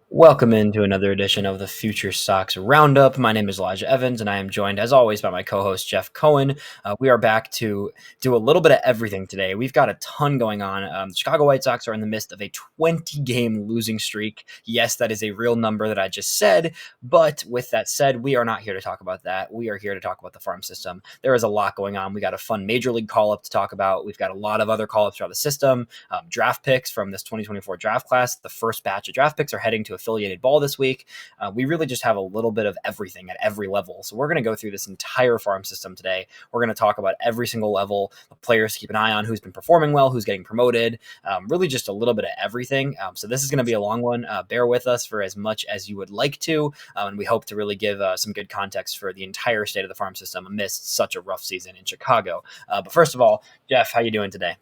Welcome into another edition of the FutureSox RoundUp. My name is Elijah Evans, and I am joined, as always, by my co-host Jeff Cohen. We are back to do a little bit of everything today. We've got a ton going on. The Chicago White Sox are in the midst of a 20-game losing streak. Yes, that is a real number that I just said, but with that said, we are not here to talk about that. We are here to talk about the farm system. There is a lot going on. We got a fun Major League call-up to talk about. We've got a lot of other call-ups throughout the system. Draft picks from this 2024 draft class. The first batch of draft picks are heading to affiliated ball this week. We really just have a little bit of everything at every level. So we're going to go through this entire farm system today. We're going to talk about every single level, the players to keep an eye on, who's been performing well, who's getting promoted, really just a little bit of everything. So this is going to be a long one. Bear with us for as much as you would like to. And we hope to really give some good context for the entire state of the farm system amidst such a rough season in Chicago. But first of all, Jeff, how you doing today?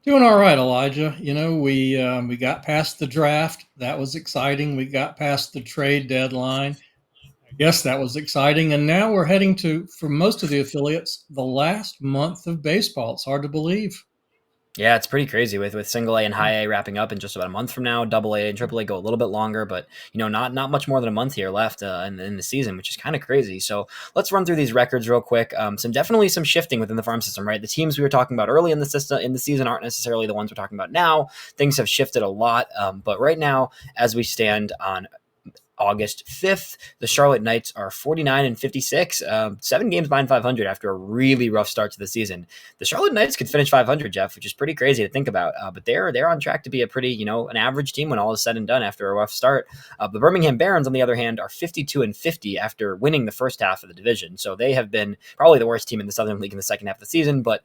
Doing all right, Elijah. We got past the draft. That was exciting. We got past the trade deadline. I guess that was exciting. And now we're heading to, for most of the affiliates, the last month of baseball. It's hard to believe. Yeah, it's pretty crazy with single A and high A wrapping up in just about a month from now. Double A and triple A go a little bit longer, but not much more than a month here left in the season, which is kind of crazy. So let's run through these records real quick. Some shifting within the farm system, right? The teams we were talking about early in the season aren't necessarily the ones we're talking about now. Things have shifted a lot, but right now, as we stand on August 5th, the Charlotte Knights are 49-56, 7 games behind 500 after a really rough start to the season. The Charlotte Knights could finish 500, Jeff, which is pretty crazy to think about. But they're on track to be a pretty, an average team when all is said and done after a rough start. The Birmingham Barons, on the other hand, are 52-50 after winning the first half of the division. So they have been probably the worst team in the Southern League in the second half of the season. But,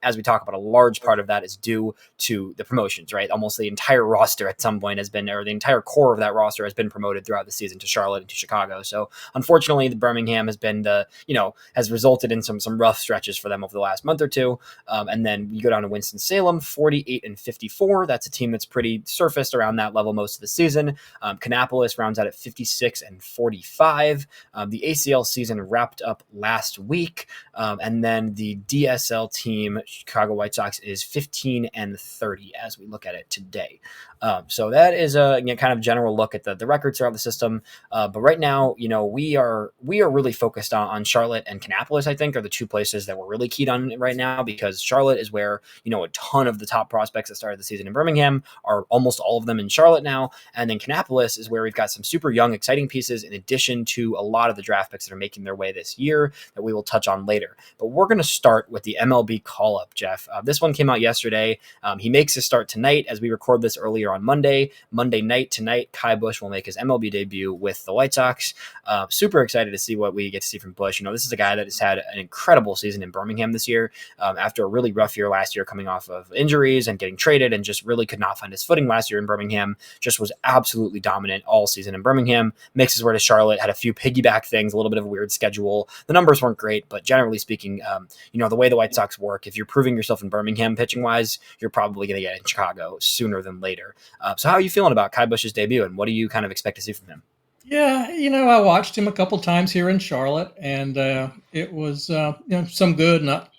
as we talk about, a large part of that is due to the promotions, right? Almost the entire roster at some point has been, or the entire core of that roster has been promoted throughout the season to Charlotte and to Chicago. So unfortunately, the Birmingham has been has resulted in some rough stretches for them over the last month or two. And then you go down to Winston-Salem, 48-54. That's a team that's pretty surfaced around that level most of the season. Kannapolis rounds out at 56-45. The ACL season wrapped up last week. And then the DSL team, Chicago White Sox, is 15-30 as we look at it today. So that is a kind of general look at the records throughout the system. But right now, we are really focused on Charlotte and Kannapolis, I think, are the two places that we're really keyed on right now, because Charlotte is where, a ton of the top prospects that started the season in Birmingham are almost all of them in Charlotte now. And then Kannapolis is where we've got some super young, exciting pieces in addition to a lot of the draft picks that are making their way this year that we will touch on later. But we're going to start with the MLB call-up, Jeff. This one came out yesterday. He makes his start tonight as we record this earlier on Monday night tonight. Kai Busch will make his MLB debut with the White Sox. Super excited to see what we get to see from Busch. This is a guy that has had an incredible season in Birmingham this year, after a really rough year last year, coming off of injuries and getting traded, and just really could not find his footing last year in Birmingham. Just was absolutely dominant all season in Birmingham. Makes his way to Charlotte, had a few piggyback things, a little bit of a weird schedule. The numbers weren't great, but generally speaking, the way the White Sox work, if you're proving yourself in Birmingham pitching wise, you're probably going to get in Chicago sooner than later. So how are you feeling about Kai Busch's debut, and what do you kind of expect to see from him? Yeah, I watched him a couple times here in Charlotte, and it was some good, not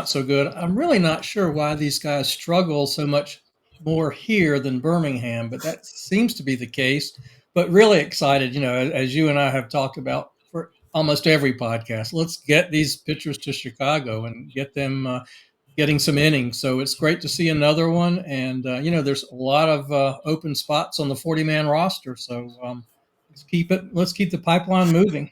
so good. I'm really not sure why these guys struggle so much more here than Birmingham, but that seems to be the case. But really excited, as you and I have talked about for almost every podcast. Let's get these pitchers to Chicago and get them getting some innings. So it's great to see another one, and there's a lot of open spots on the 40-man roster. So let's keep the pipeline moving.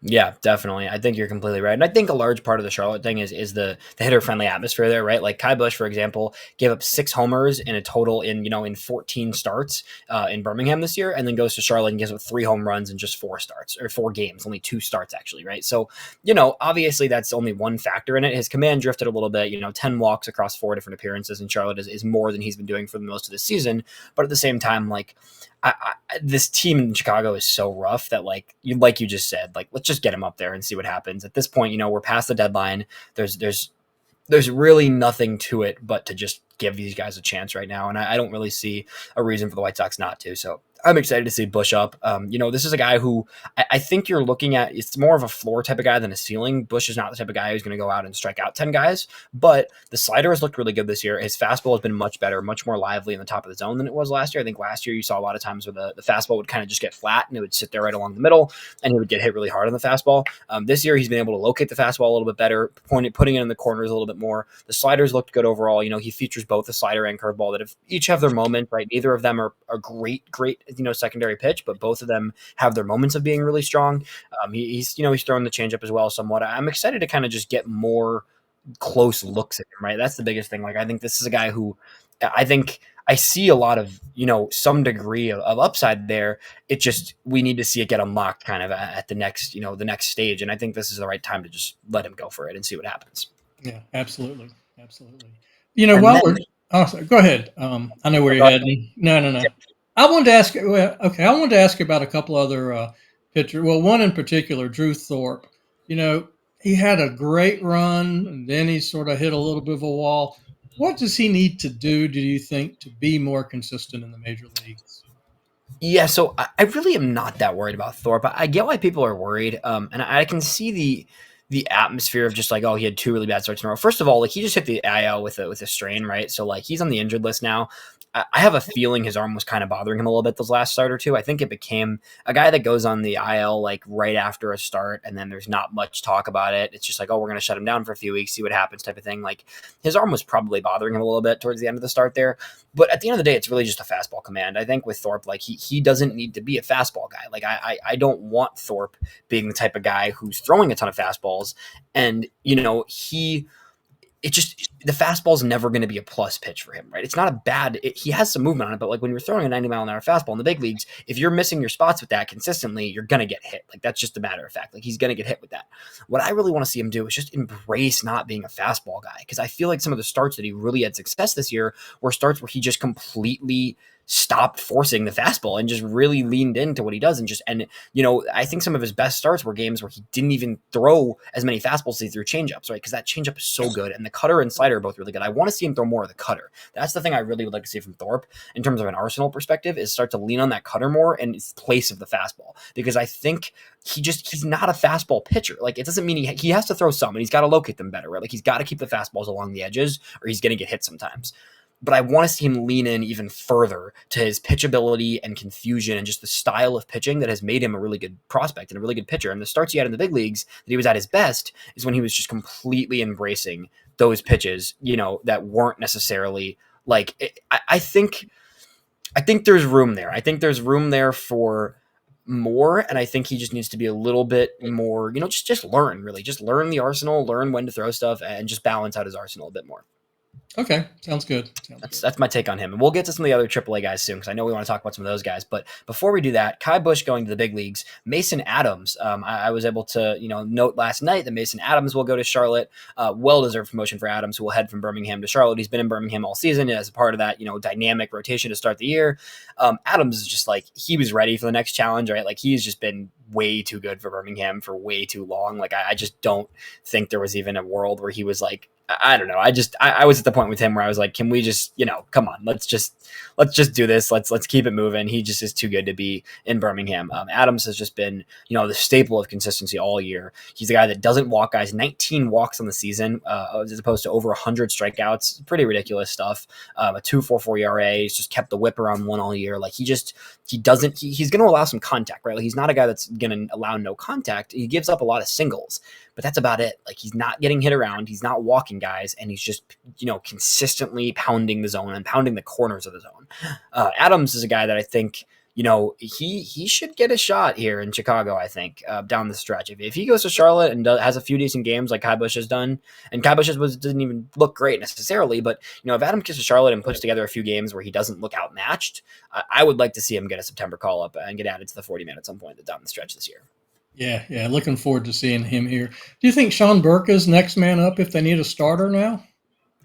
Yeah, definitely. I think you're completely right. And I think a large part of the Charlotte thing is the hitter-friendly atmosphere there, right? Like Kai Busch, for example, gave up 6 homers in a total in 14 starts in Birmingham this year, and then goes to Charlotte and gives up 3 home runs in just 4 starts, or 4 games, only 2 starts actually, right? So, obviously that's only one factor in it. His command drifted a little bit, 10 walks across 4 different appearances in Charlotte is more than he's been doing for the most of the season. But at the same time, this team in Chicago is so rough that like you just said, let's just get him up there and see what happens. At this point, we're past the deadline. There's really nothing to it but to just give these guys a chance right now, and I don't really see a reason for the White Sox not to. So I'm excited to see Bush up. This is a guy who I think you're looking at. It's more of a floor type of guy than a ceiling. Bush is not the type of guy who's going to go out and strike out 10 guys, but the slider has looked really good this year. His fastball has been much better, much more lively in the top of the zone than it was last year. I think last year you saw a lot of times where the fastball would kind of just get flat and it would sit there right along the middle and he would get hit really hard on the fastball. This year he's been able to locate the fastball a little bit better, putting it in the corners a little bit more. The sliders looked good overall. He features both the slider and curveball that have each have their moment, right? Neither of them are a great, secondary pitch, but both of them have their moments of being really strong. He's throwing the changeup as well somewhat. I'm excited to kind of just get more close looks at him, right? That's the biggest thing. Like, I think this is a guy who I think I see a lot of, some degree of upside there. It just, we need to see it get unlocked kind of at the next stage. And I think this is the right time to just let him go for it and see what happens. Yeah, absolutely. Absolutely. Go ahead. I know where you're heading. No. I wanted to ask you about a couple other pitchers. Well, one in particular, Drew Thorpe. He had a great run, and then he sort of hit a little bit of a wall. What does he need to do you think, to be more consistent in the major leagues? Yeah, so I really am not that worried about Thorpe. I get why people are worried, and I can see the atmosphere of just like, oh, he had 2 really bad starts in a row. First of all, like, he just hit the IL with a strain, right? So like, he's on the injured list now. I have a feeling his arm was kind of bothering him a little bit those last start or two. I think it became a guy that goes on the IL like right after a start, and then there's not much talk about it. It's just like, oh, we're going to shut him down for a few weeks, see what happens type of thing. Like, his arm was probably bothering him a little bit towards the end of the start there. But at the end of the day, it's really just a fastball command. I think with Thorpe, like, he doesn't need to be a fastball guy. Like, I don't want Thorpe being the type of guy who's throwing a ton of fastballs. And, the fastball is never going to be a plus pitch for him, right? It's not a bad, he has some movement on it, but like when you're throwing a 90-mile-an-hour fastball in the big leagues, if you're missing your spots with that consistently, you're going to get hit. Like, that's just a matter of fact. Like, he's going to get hit with that. What I really want to see him do is just embrace not being a fastball guy, because I feel like some of the starts that he really had success this year were starts where he just completely stopped forcing the fastball and just really leaned into what he does. I think some of his best starts were games where he didn't even throw as many fastballs as he threw changeups, right? Because that changeup is so good, and the cutter and slider are both really good. I want to see him throw more of the cutter. That's the thing I really would like to see from Thorpe in terms of an arsenal perspective, is start to lean on that cutter more in place of the fastball, because I think he's not a fastball pitcher. Like, it doesn't mean he has to throw some, and he's got to locate them better, right? Like, he's got to keep the fastballs along the edges or he's going to get hit sometimes. But I want to see him lean in even further to his pitchability and confusion and just the style of pitching that has made him a really good prospect and a really good pitcher. And the starts he had in the big leagues that he was at his best is when he was just completely embracing those pitches, that weren't necessarily like, I think there's room there. I think there's room there for more, and I think he just needs to be a little bit more, just learn, really. Just learn the arsenal, learn when to throw stuff, and just balance out his arsenal a bit more. Okay, sounds good. That's my take on him. And we'll get to some of the other AAA guys soon, because I know we want to talk about some of those guys. But before we do that, Kai Bush going to the big leagues. Mason Adams, I was able to note last night that Mason Adams will go to Charlotte. Well-deserved promotion for Adams, who will head from Birmingham to Charlotte. He's been in Birmingham all season as a part of that dynamic rotation to start the year. Adams is just like, he was ready for the next challenge, right? Like, he's just been way too good for Birmingham for way too long. Like, I just don't think there was even a world where he was like, I don't know. I was at the point with him where I was like, can we just, come on, let's just do this. Let's keep it moving. He just is too good to be in Birmingham. Adams has just been, the staple of consistency all year. He's a guy that doesn't walk guys, 19 walks on the season, as opposed to over 100 strikeouts. Pretty ridiculous stuff. A 2.44 ERA. He's just kept the whip around 1 all year. Like, he's going to allow some contact, right? Like, he's not a guy that's going to allow no contact. He gives up a lot of singles, but that's about it. Like, he's not getting hit around. He's not walking guys, and he's just, consistently pounding the zone and pounding the corners of the zone. Adams is a guy that I think, he should get a shot here in Chicago, I think, down the stretch. If he goes to Charlotte and has a few decent games like Kai Bush has done, and Kai Bush didn't even look great necessarily, but, if Adams gets to Charlotte and puts together a few games where he doesn't look outmatched, I would like to see him get a September call-up and get added to the 40-man at some point down the stretch this year. Yeah, looking forward to seeing him here. Do you think Sean Burke is next man up if they need a starter now?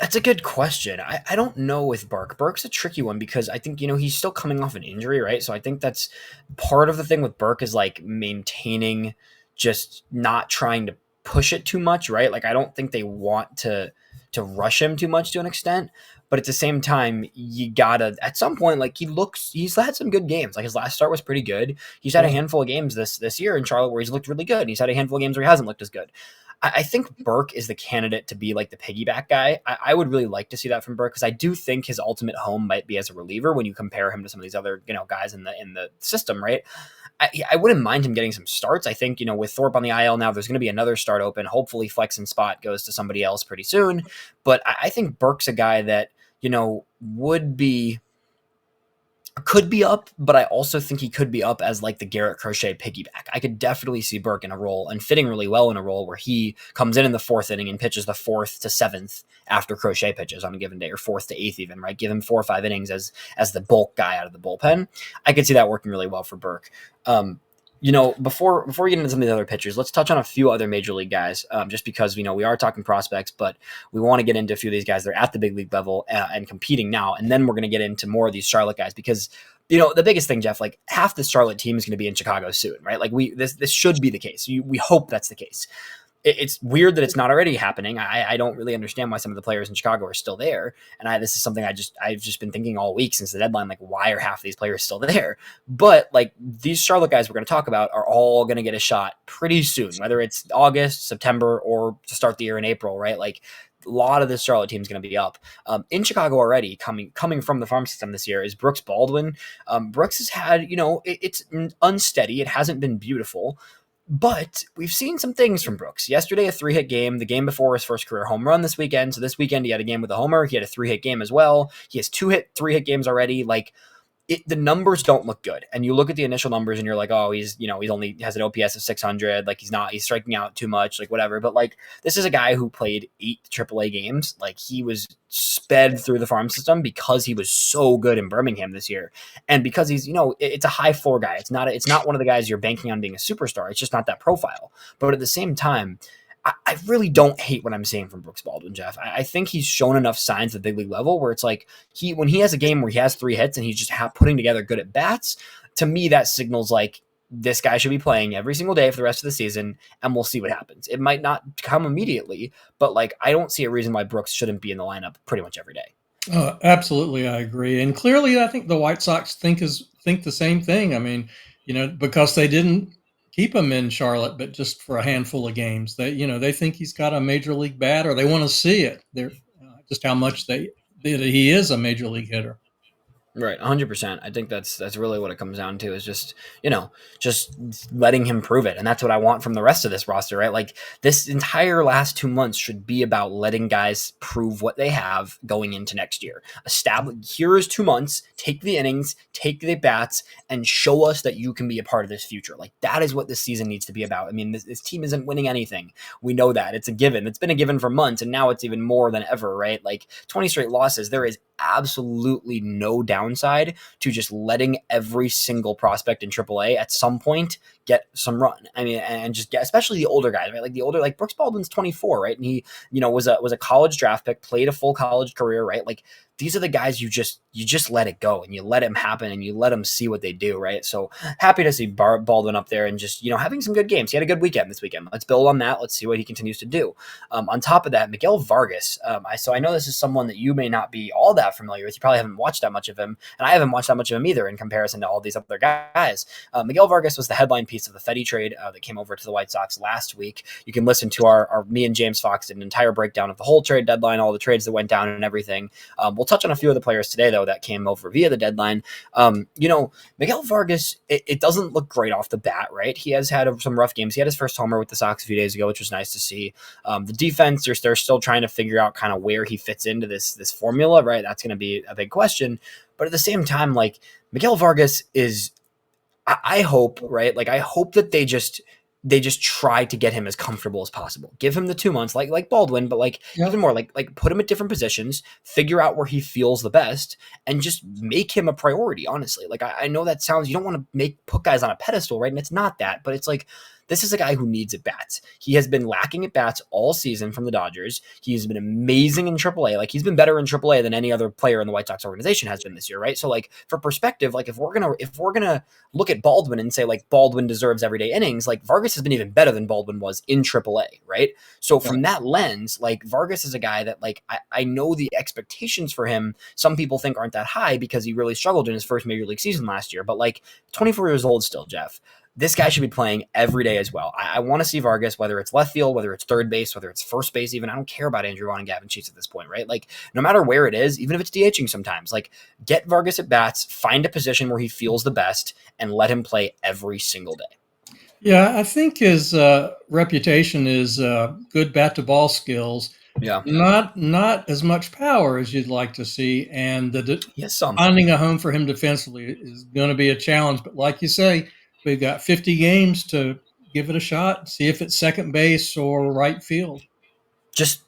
That's a good question. I don't know with Burke. Burke's a tricky one because I think, he's still coming off an injury, right? So I think that's part of the thing with Burke is like maintaining, just not trying to push it too much, right? Like, I don't think they want to rush him too much to an extent. But at the same time, you gotta at some point, like he's had some good games. Like his last start was pretty good. He's had a handful of games this year in Charlotte where he's looked really good. And he's had a handful of games where he hasn't looked as good. I think Burke is the candidate to be like the piggyback guy. I would really like to see that from Burke because I do think his ultimate home might be as a reliever when you compare him to some of these other guys in the system, right? I wouldn't mind him getting some starts. I think, with Thorpe on the IL now, there's going to be another start open. Hopefully flex and spot goes to somebody else pretty soon. But I think Burke's a guy that, could be up, but I also think he could be up as like the Garrett Crochet piggyback. I could definitely see Burke in a role and fitting really well in a role where he comes in the fourth inning and pitches the 4th to 7th after Crochet pitches on a given day, or 4th to 8th even, right? Give him 4 or 5 innings as the bulk guy out of the bullpen. I could see that working really well for Burke. Before we get into some of the other pitchers, let's touch on a few other major league guys, just because, we are talking prospects, but we want to get into a few of these guys that are at the big league level and competing now. And then we're going to get into more of these Charlotte guys because, the biggest thing, Jeff, like half the Charlotte team is going to be in Chicago soon, right? Like this should be the case. We hope that's the case. It's weird that it's not already happening. I don't really understand why some of the players in Chicago are still there. And this is something I've just been thinking all week since the deadline, like why are half of these players still there? But like these Charlotte guys we're going to talk about are all going to get a shot pretty soon, whether it's August, September, or to start the year in April, right? Like a lot of this Charlotte team is going to be up. In Chicago already, coming from the farm system this year is Brooks Baldwin. Brooks has had, it's unsteady. It hasn't been beautiful. But we've seen some things from Brooks. Yesterday, a 3-hit game. The game before his first career home run this weekend. So this weekend, he had a game with a homer. He had a 3-hit game as well. He has 3-hit games already. Like, the numbers don't look good. And you look at the initial numbers and you're like, oh, he's only has an OPS of 600. Like he's striking out too much, like whatever. But like, this is a guy who played 8 AAA games. Like he was sped through the farm system because he was so good in Birmingham this year. And because he's, it's a high floor guy. It's not one of the guys you're banking on being a superstar. It's just not that profile. But at the same time, I really don't hate what I'm seeing from Brooks Baldwin, Jeff. I think he's shown enough signs at the big league level where it's like when he has a game where he has 3 hits and he's just putting together good at bats, to me that signals like this guy should be playing every single day for the rest of the season, and we'll see what happens. It might not come immediately, but like I don't see a reason why Brooks shouldn't be in the lineup pretty much every day. Absolutely, I agree. And clearly, I think the White Sox think the same thing. I mean, because they didn't keep him in Charlotte, but just for a handful of games. They think he's got a major league bat, or they want to see it. They're just how much he is a major league hitter. Right, 100%. I think that's really what it comes down to is just letting him prove it. And that's what I want from the rest of this roster, right? Like this entire last 2 months should be about letting guys prove what they have going into next year. Here is 2 months, take the innings, take the bats, and show us that you can be a part of this future. Like that is what this season needs to be about. I mean, this team isn't winning anything. We know that. It's a given. It's been a given for months, and now it's even more than ever, right? Like 20 straight losses, there is absolutely no downside to just letting every single prospect in AAA at some point get some run. I mean, and just get, especially the older guys, right? Like Brooks Baldwin's 24, right? And he, was a college draft pick, played a full college career, right? Like these are the guys you just let it go and you let him happen and you let them see what they do, right? So happy to see Baldwin up there and just, having some good games. He had a good weekend this weekend. Let's build on that. Let's see what he continues to do. On top of that, Miguel Vargas. I know this is someone that you may not be all that familiar with. You probably haven't watched that much of him, and I haven't watched that much of him either in comparison to all these other guys. Miguel Vargas was the headline piece of the Fetty trade that came over to the White Sox last week. You can listen to our me and James Fox did an entire breakdown of the whole trade deadline, all the trades that went down and everything. We'll touch on a few of the players today, though, that came over via the deadline. Miguel Vargas, it doesn't look great off the bat, right? He has had some rough games. He had his first homer with the Sox a few days ago, which was nice to see. The defense, they're still trying to figure out kind of where he fits into this formula, right? That's going to be a big question. But at the same time, like Miguel Vargas is, I hope, right? Like I hope that they just try to get him as comfortable as possible. Give him the 2 months, like Baldwin, but even more, like put him at different positions, figure out where he feels the best, and just make him a priority. Honestly, like I know that sounds, you don't want to put guys on a pedestal, right? And it's not that, but it's like this is a guy who needs at bats. He has been lacking at bats all season from the Dodgers. He's been amazing in AAA. Like, he's been better in AAA than any other player in the White Sox organization has been this year, right? So, like, for perspective, like, if we're gonna look at Baldwin and say, like, Baldwin deserves everyday innings, like, Vargas has been even better than Baldwin was in AAA, right? So from that lens, like, Vargas is a guy that, like, I know the expectations for him, some people think aren't that high because he really struggled in his first major league season last year. But, like, 24 years old still, Jeff. This guy should be playing every day as well. I want to see Vargas, whether it's left field, whether it's third base, whether it's first base, even. I don't care about Andrew Vaughn and Gavin Sheets at this point, right? Like, no matter where it is, even if it's DHing sometimes, like, get Vargas at bats, find a position where he feels the best, and let him play every single day. Yeah, I think his reputation is good bat-to-ball skills. Yeah. Not as much power as you'd like to see, and finding a home for him defensively is going to be a challenge. But like you say, we've got 50 games to give it a shot, see if it's second base or right field.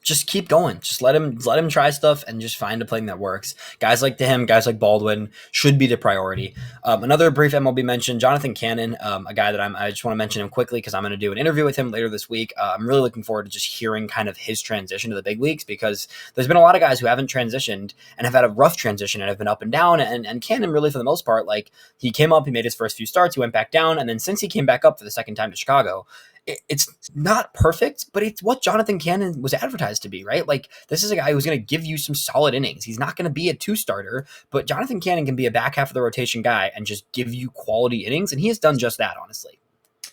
Just keep going. Just let him try stuff and just find a play that works. Guys like him, guys like Baldwin should be the priority. Another brief MLB mention, Jonathan Cannon, a guy that I just want to mention him quickly because I'm going to do an interview with him later this week. I'm really looking forward to just hearing kind of his transition to the big leagues, because there's been a lot of guys who haven't transitioned and have had a rough transition and have been up and down. And Cannon, really, for the most part, like, he came up, he made his first few starts, he went back down, and then since he came back up for the second time to Chicago, it's not perfect, but it's what Jonathan Cannon was advertised to be, right? Like, this is a guy who's going to give you some solid innings. He's not going to be a two-starter, but Jonathan Cannon can be a back half of the rotation guy and just give you quality innings, and he has done just that, honestly.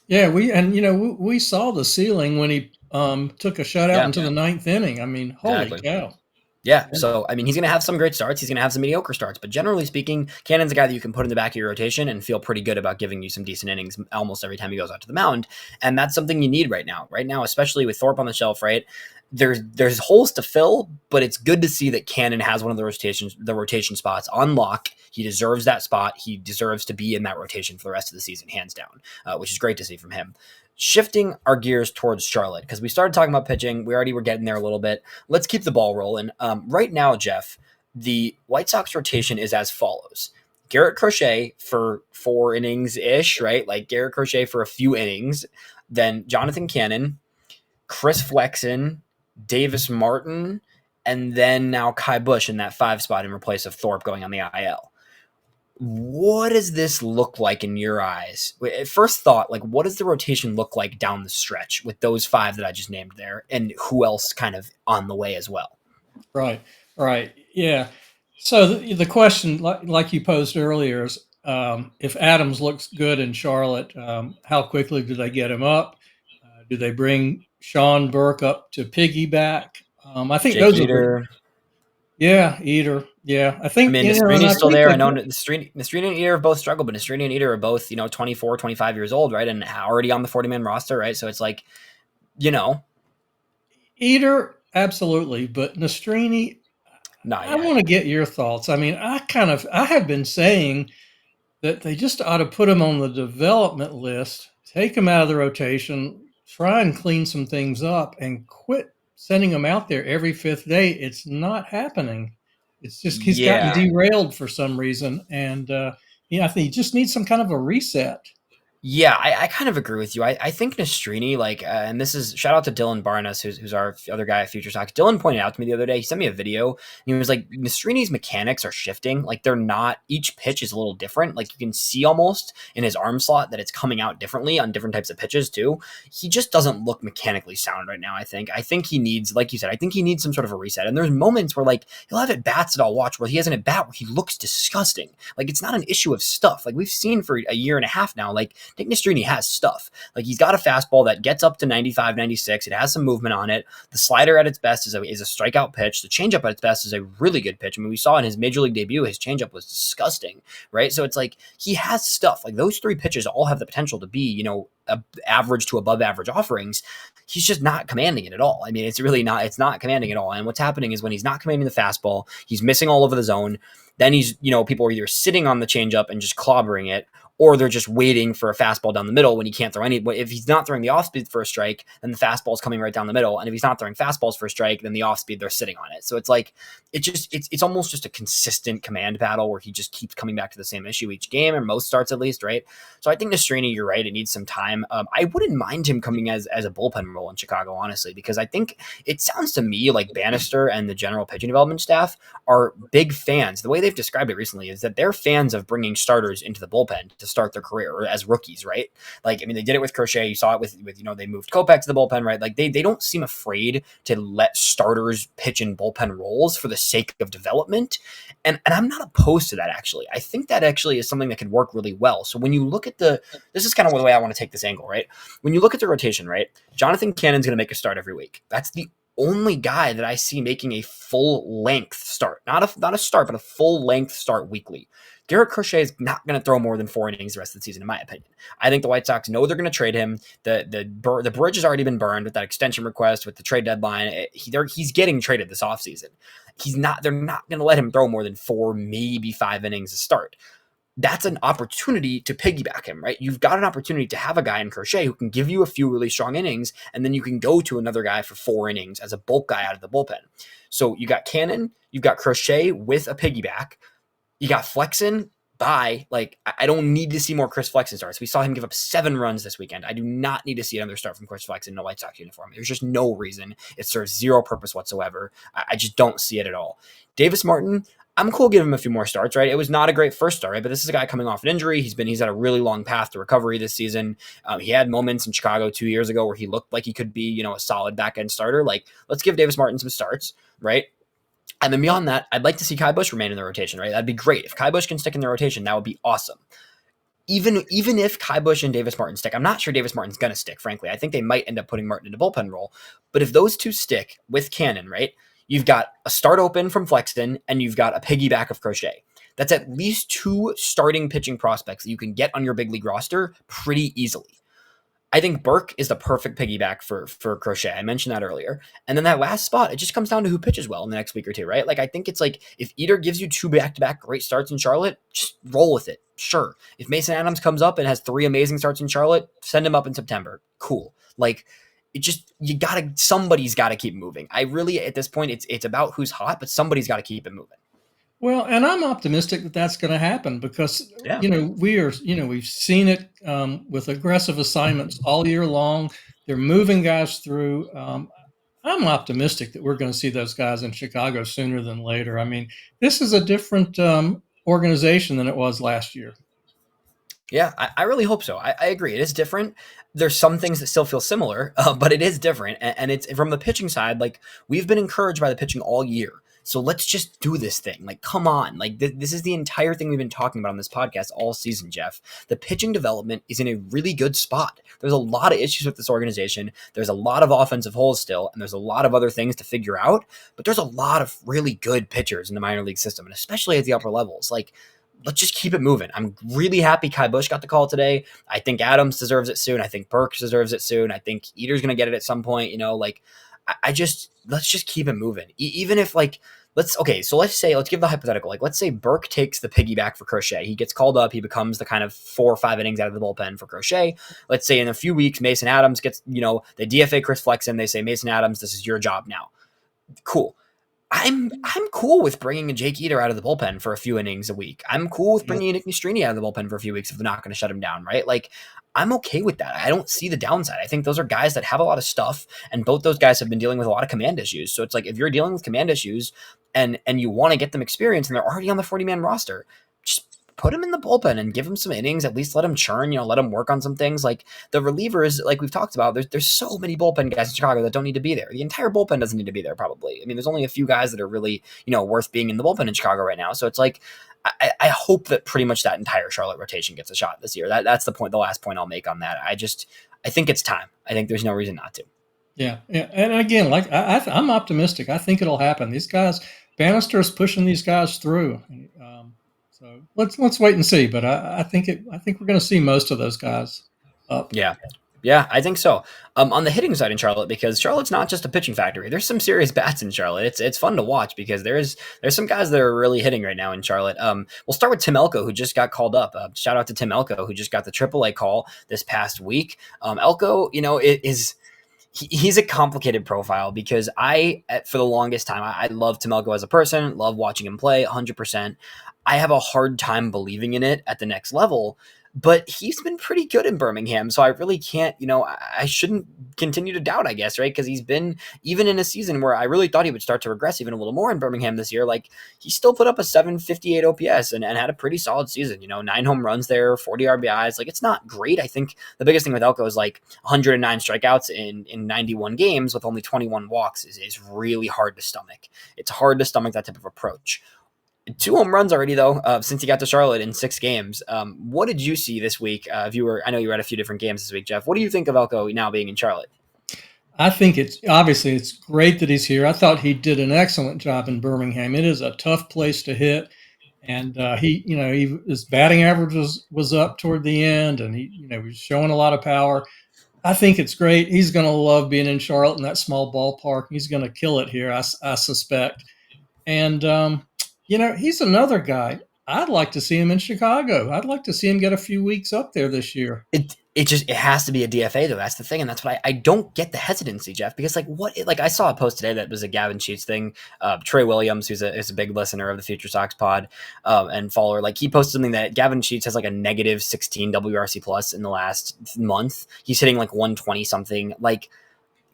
Yeah, we saw the ceiling when he took a shutout into the ninth inning. I mean, holy cow. Yeah, so, I mean, he's going to have some great starts. He's going to have some mediocre starts. But generally speaking, Cannon's a guy that you can put in the back of your rotation and feel pretty good about giving you some decent innings almost every time he goes out to the mound. And that's something you need right now. Right now, especially with Thorpe on the shelf, right? There's holes to fill, but it's good to see that Cannon has one of the rotation spots on lock. He deserves that spot. He deserves to be in that rotation for the rest of the season, hands down, which is great to see from him. Shifting our gears towards Charlotte, because we started talking about pitching. We already were getting there a little bit. Let's keep the ball rolling. Right now, Jeff, the White Sox rotation is as follows. Garrett Crochet for 4 innings-ish, right? Like, Garrett Crochet for a few innings. Then Jonathan Cannon, Chris Flexen, Davis Martin, and then now Kai Busch in that 5 spot in place of Thorpe going on the IL. What does this look like in your eyes? At first thought, like, what does the rotation look like down the stretch with those 5 that I just named there, and who else kind of on the way as well? Right. Yeah. So the question, like you posed earlier, is if Adams looks good in Charlotte, how quickly do they get him up? Do they bring Sean Burke up to piggyback? I think those Eder. Eder. Yeah, I think. I mean, Nestrini's still there. I know Nestrini and Eder have both struggled, but Nestrini and Eder are both, 24, 25 years old, right? And already on the 40-man roster, right? So it's like, Eder, absolutely, but Nestrini, I want to get your thoughts. I mean, I have been saying that they just ought to put him on the development list, take him out of the rotation, try and clean some things up, and quit sending him out there every 5th day. It's not happening. It's just he's gotten derailed for some reason, and I think he just needs some kind of a reset. Yeah, I kind of agree with you. I think Nestrini, like, and this is shout out to Dylan Barnes, who's our other guy at FutureSox. Dylan pointed out to me the other day, he sent me a video, and he was like, Nestrini's mechanics are shifting. Like, they're not, each pitch is a little different. Like, you can see almost in his arm slot that it's coming out differently on different types of pitches too. He just doesn't look mechanically sound right now, I think. I think he needs, like you said, I think he needs some sort of a reset. And there's moments where, like, he'll have at bats that I'll watch where he has an at bat where he looks disgusting. Like, it's not an issue of stuff. Like, we've seen for a year and a half now, like, Nick Nestrini has stuff. Like, he's got a fastball that gets up to 95, 96. It has some movement on it. The slider at its best is a strikeout pitch. The changeup at its best is a really good pitch. I mean, we saw in his major league debut, his changeup was disgusting, right? So it's like, he has stuff. Like, those 3 pitches all have the potential to be, average to above average offerings. He's just not commanding it at all. I mean, it's not commanding at all. And what's happening is when he's not commanding the fastball, he's missing all over the zone. Then he's, people are either sitting on the changeup and just clobbering it, or they're just waiting for a fastball down the middle when he can't throw any. If he's not throwing the off speed for a strike, then the fastball is coming right down the middle. And if he's not throwing fastballs for a strike, then the off speed, they're sitting on it. So it's like, it's almost just a consistent command battle where he just keeps coming back to the same issue each game, or most starts at least, right? So I think Nastrini, you're right, it needs some time. I wouldn't mind him coming as a bullpen role in Chicago, honestly, because I think it sounds to me like Bannister and the general pitching development staff are big fans. The way they've described it recently is that they're fans of bringing starters into the bullpen to start their career, or as rookies, right? Like, I mean, they did it with Crochet. You saw it with they moved Kopech to the bullpen, right? Like they don't seem afraid to let starters pitch in bullpen roles for the sake of development. And I'm not opposed to that, actually. I think that actually is something that could work really well. So when you look at this is kind of the way I want to take this angle, right? When you look at the rotation, right? Jonathan Cannon's going to make a start every week. That's the only guy that I see making a full length start, not a start, but a full length start weekly. Garrett Crochet is not going to throw more than 4 innings the rest of the season, in my opinion. I think the White Sox know they're going to trade him. The bridge has already been burned with that extension request, with the trade deadline. He's getting traded this offseason. They're not going to let him throw more than 4, maybe 5 innings to start. That's an opportunity to piggyback him, right? You've got an opportunity to have a guy in Crochet who can give you a few really strong innings, and then you can go to another guy for 4 innings as a bulk guy out of the bullpen. So you got Cannon, you've got Crochet with a piggyback, you got Flexen. Like, I don't need to see more Chris Flexen starts. We saw him give up 7 runs this weekend. I do not need to see another start from Chris Flexen in a White Sox uniform. There's just no reason. It serves zero purpose whatsoever. I just don't see it at all. Davis Martin, I'm cool giving him a few more starts, right? It was not a great first start, right? But this is a guy coming off an injury. He's had a really long path to recovery this season. He had moments in Chicago 2 years ago where he looked like he could be, a solid back end starter. Like, let's give Davis Martin some starts, right? And then beyond that, I'd like to see Kai Busch remain in the rotation, right? That'd be great. If Kai Busch can stick in the rotation, that would be awesome. Even if Kai Busch and Davis Martin stick, I'm not sure Davis Martin's going to stick, frankly. I think they might end up putting Martin in a bullpen role. But if those two stick with Cannon, right, you've got a start open from Flexen, and you've got a piggyback of Crochet. That's at least 2 starting pitching prospects that you can get on your big league roster pretty easily. I think Burke is the perfect piggyback for Crochet. I mentioned that earlier. And then that last spot, it just comes down to who pitches well in the next week or two, right? Like, I think it's like, if Eder gives you 2 back-to-back great starts in Charlotte, just roll with it. Sure. If Mason Adams comes up and has 3 amazing starts in Charlotte, send him up in September. Cool. Like, somebody's got to keep moving. I really, at this point, it's about who's hot, but somebody's got to keep it moving. Well, and I'm optimistic that that's going to happen because, we've seen it with aggressive assignments all year long. They're moving guys through. I'm optimistic that we're going to see those guys in Chicago sooner than later. I mean, this is a different organization than it was last year. Yeah, I really hope so. I agree. It is different. There's some things that still feel similar, but it is different. And it's from the pitching side, like, we've been encouraged by the pitching all year. So let's just do this thing. Like, come on. Like, this is the entire thing we've been talking about on this podcast all season, Jeff. The pitching development is in a really good spot. There's a lot of issues with this organization. There's a lot of offensive holes still, and there's a lot of other things to figure out. But there's a lot of really good pitchers in the minor league system, and especially at the upper levels. Like, let's just keep it moving. I'm really happy Kai Busch got the call today. I think Adams deserves it soon. I think Burke deserves it soon. I think Eder's going to get it at some point. Let's just keep it moving. Even if, like, let's give the hypothetical. Like, let's say Burke takes the piggyback for Crochet. He gets called up. He becomes the kind of 4 or 5 innings out of the bullpen for Crochet. Let's say in a few weeks, Mason Adams gets, they DFA Chris Flexen. They say, Mason Adams, this is your job now. Cool. I'm cool with bringing a Jake Eder out of the bullpen for a few innings a week. I'm cool with bringing Nick Nastrini out of the bullpen for a few weeks if they're not going to shut him down, right? Like, I'm okay with that. I don't see the downside. I think those are guys that have a lot of stuff, and both those guys have been dealing with a lot of command issues. So it's like, if you're dealing with command issues and you want to get them experience and they're already on the 40-man roster, just put him in the bullpen and give him some innings. At least let him churn, let him work on some things. Like, the relievers, like we've talked about, there's so many bullpen guys in Chicago that don't need to be there. The entire bullpen doesn't need to be there, probably. I mean, there's only a few guys that are really, worth being in the bullpen in Chicago right now. So it's like, I hope that pretty much that entire Charlotte rotation gets a shot this year. That's the last point I'll make on that. I think it's time. I think there's no reason not to. Yeah. And again, like, I'm optimistic. I think it'll happen. These guys, Bannister is pushing these guys through. So let's wait and see. But I think we're going to see most of those guys up. Yeah. Yeah, I think so. On the hitting side in Charlotte, because Charlotte's not just a pitching factory. There's some serious bats in Charlotte. It's fun to watch because there's some guys that are really hitting right now in Charlotte. We'll start with Tim Elko, who just got called up. Shout out to Tim Elko, who just got the AAA call this past week. Elko, he's a complicated profile because for the longest time, I love Tim Elko as a person, love watching him play 100%. I have a hard time believing in it at the next level, but he's been pretty good in Birmingham. So I really can't, I shouldn't continue to doubt, I guess, right? Because he's been, even in a season where I really thought he would start to regress even a little more in Birmingham this year, like he still put up a 758 OPS and had a pretty solid season, 9 home runs there, 40 RBIs. Like it's not great. I think the biggest thing with Elko is like 109 strikeouts in 91 games with only 21 walks is really hard to stomach. It's hard to stomach that type of approach. 2 home runs already, though, since he got to Charlotte in 6 games. What did you see this week? I know you were at a few different games this week, Jeff. What do you think of Elko now being in Charlotte? I think it's great that he's here. I thought he did an excellent job in Birmingham. It is a tough place to hit, and his batting average was up toward the end, and he was showing a lot of power. I think it's great. He's going to love being in Charlotte in that small ballpark. He's going to kill it here, I suspect. And he's another guy. I'd like to see him in Chicago. I'd like to see him get a few weeks up there this year. It has to be a DFA though. That's the thing, and that's what I don't get the hesitancy, Jeff. Because I saw a post today that was a Gavin Sheets thing. Trey Williams, who's a big listener of the FutureSox pod and follower, like he posted something that Gavin Sheets has like a negative 16 WRC plus in the last month. He's hitting like 120 something. Like,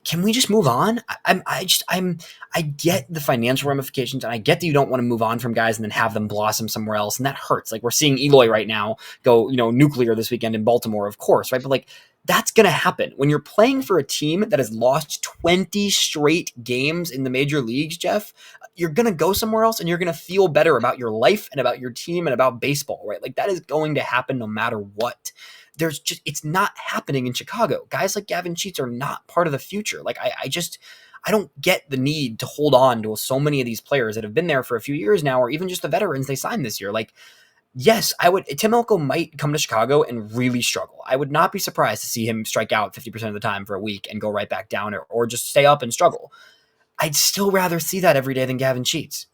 can we just move on? I get the financial ramifications, and I get that you don't want to move on from guys and then have them blossom somewhere else, and that hurts. Like we're seeing Eloy right now go, nuclear this weekend in Baltimore, of course, right? But like that's gonna happen when you're playing for a team that has lost 20 straight games in the major leagues, Jeff. You're gonna go somewhere else, and you're gonna feel better about your life and about your team and about baseball, right? Like that is going to happen no matter what. It's not happening in Chicago. Guys like Gavin Sheets are not part of the future. Like I don't get the need to hold on to so many of these players that have been there for a few years now, or even just the veterans they signed this year. Like, yes, Tim Elko might come to Chicago and really struggle. I would not be surprised to see him strike out 50% of the time for a week and go right back down or just stay up and struggle. I'd still rather see that every day than Gavin Sheets.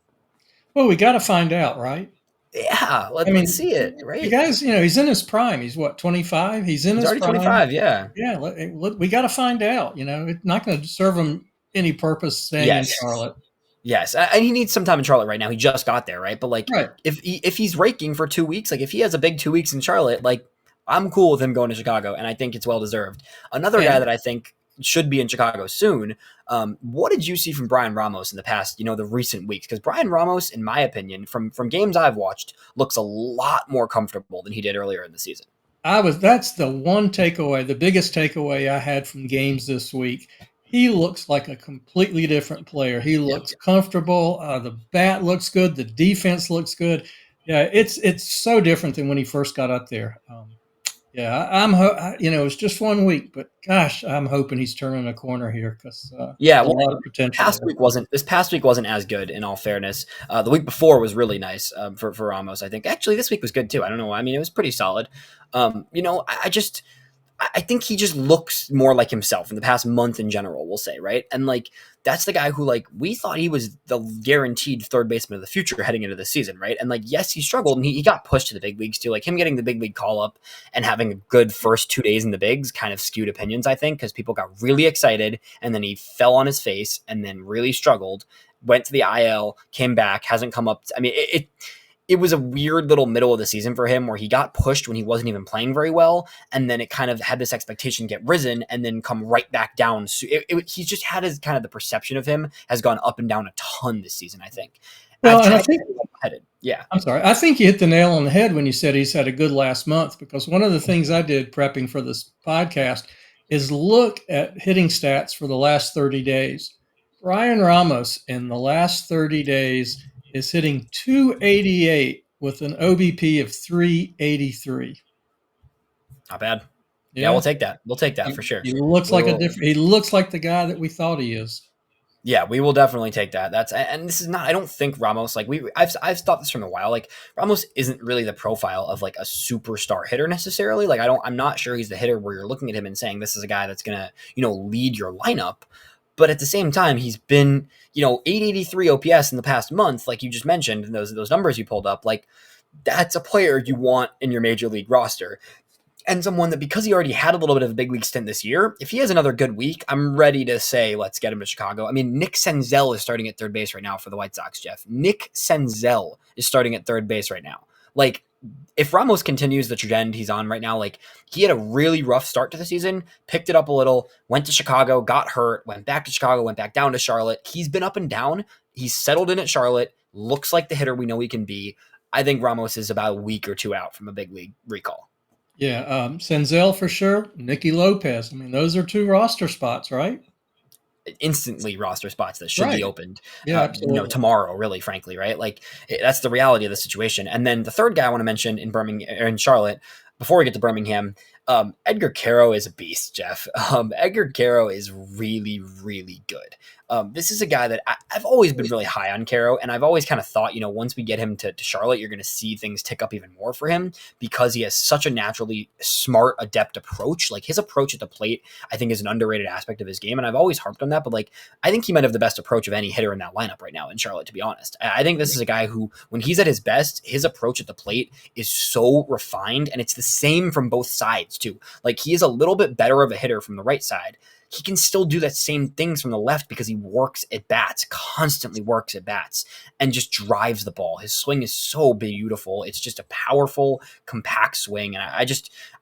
Well, we got to find out, right? Yeah, let's see it, right? The guy's, he's in his prime. He's what, 25? He's already prime. 25, yeah. Yeah, we got to find out. It's not going to serve him any purpose staying in Charlotte. Yes, and he needs some time in Charlotte right now. He just got there, right? But like, right. If he's raking for 2 weeks, like if he has a big 2 weeks in Charlotte, like I'm cool with him going to Chicago, and I think it's well deserved. Another guy that I think should be in Chicago soon. What did you see from Bryan Ramos in the past, the recent weeks? Because Bryan Ramos, in my opinion, from games I've watched, looks a lot more comfortable than he did earlier in the season. That's the one takeaway, the biggest takeaway I had from games this week. He looks like a completely different player. He looks comfortable. The bat looks good. The defense looks good. Yeah, it's so different than when he first got up there. It's just 1 week, but gosh, I'm hoping he's turning a corner here because a lot of potential. This past week wasn't as good, in all fairness. The week before was really nice for Ramos. I think actually this week was good too. I don't know. I mean, it was pretty solid. I think he just looks more like himself in the past month in general, we'll say, right? And like that's the guy who like we thought he was the guaranteed third baseman of the future heading into the season, right? And like yes, he struggled and he got pushed to the big leagues too. Like him getting the big league call up and having a good first 2 days in the bigs kind of skewed opinions, I think, because people got really excited and then he fell on his face and then really struggled, went to the IL, came back, hasn't come up. I mean, it was a weird little middle of the season for him where he got pushed when he wasn't even playing very well. And then it kind of had this expectation get risen and then come right back down. So he's just had his kind of the perception of him has gone up and down a ton this season, I think. Well, and I think, I'm sorry. I think you hit the nail on the head when you said he's had a good last month, because one of the things I did prepping for this podcast is look at hitting stats for the last 30 days. Bryan Ramos in the last 30 days is hitting 288 with an OBP of 383. Not bad. Yeah, we'll take that. We'll take that for sure. He looks like he looks like the guy that we thought he is. Yeah, we will definitely take that. And this is not. I don't think Ramos like I've thought this from a while. Like Ramos isn't really the profile of like a superstar hitter necessarily. Like I'm not sure he's the hitter where you're looking at him and saying this is a guy that's gonna lead your lineup. But at the same time, he's been 883 OPS in the past month, like you just mentioned, and those numbers you pulled up. Like that's a player you want in your major league roster. And someone that, because he already had a little bit of a big league stint this year, if he has another good week, I'm ready to say, let's get him to Chicago. I mean, Nick Senzel is starting at third base right now for the White Sox, Jeff. Nick Senzel is starting at third base right now. Like, if Ramos continues the trend he's on right now, like he had a really rough start to the season, picked it up a little, went to Chicago, got hurt, went back to Chicago, went back down to Charlotte. He's been up and down. He's settled in at Charlotte, looks like the hitter we know he can be. I think Ramos is about a week or two out from a big league recall. Yeah, Senzel for sure. Nicky Lopez. I mean, those are two roster spots, right? Instantly roster spots that should be opened, Yeah, absolutely. tomorrow, really, frankly, right? Like that's the reality of the situation. And then the third guy I want to mention in Birmingham or in Charlotte, before we get to Birmingham, Edgar Quero is a beast, Jeff. Edgar Quero is really, really good. This is a guy that I've always been really high on Quero, and I've always kind of thought, once we get him to Charlotte, you're going to see things tick up even more for him because he has such a naturally smart, adept approach. Like his approach at the plate, I think, is an underrated aspect of his game, and I've always harped on that. But like, I think he might have the best approach of any hitter in that lineup right now in Charlotte. To be honest, I think this is a guy who, when he's at his best, his approach at the plate is so refined, and it's the same from both sides too. Like he is a little bit better of a hitter from the right side. He can still do that same things from the left because he works at bats, constantly works at bats, and just drives the ball. His swing is so beautiful. It's just a powerful, compact swing. And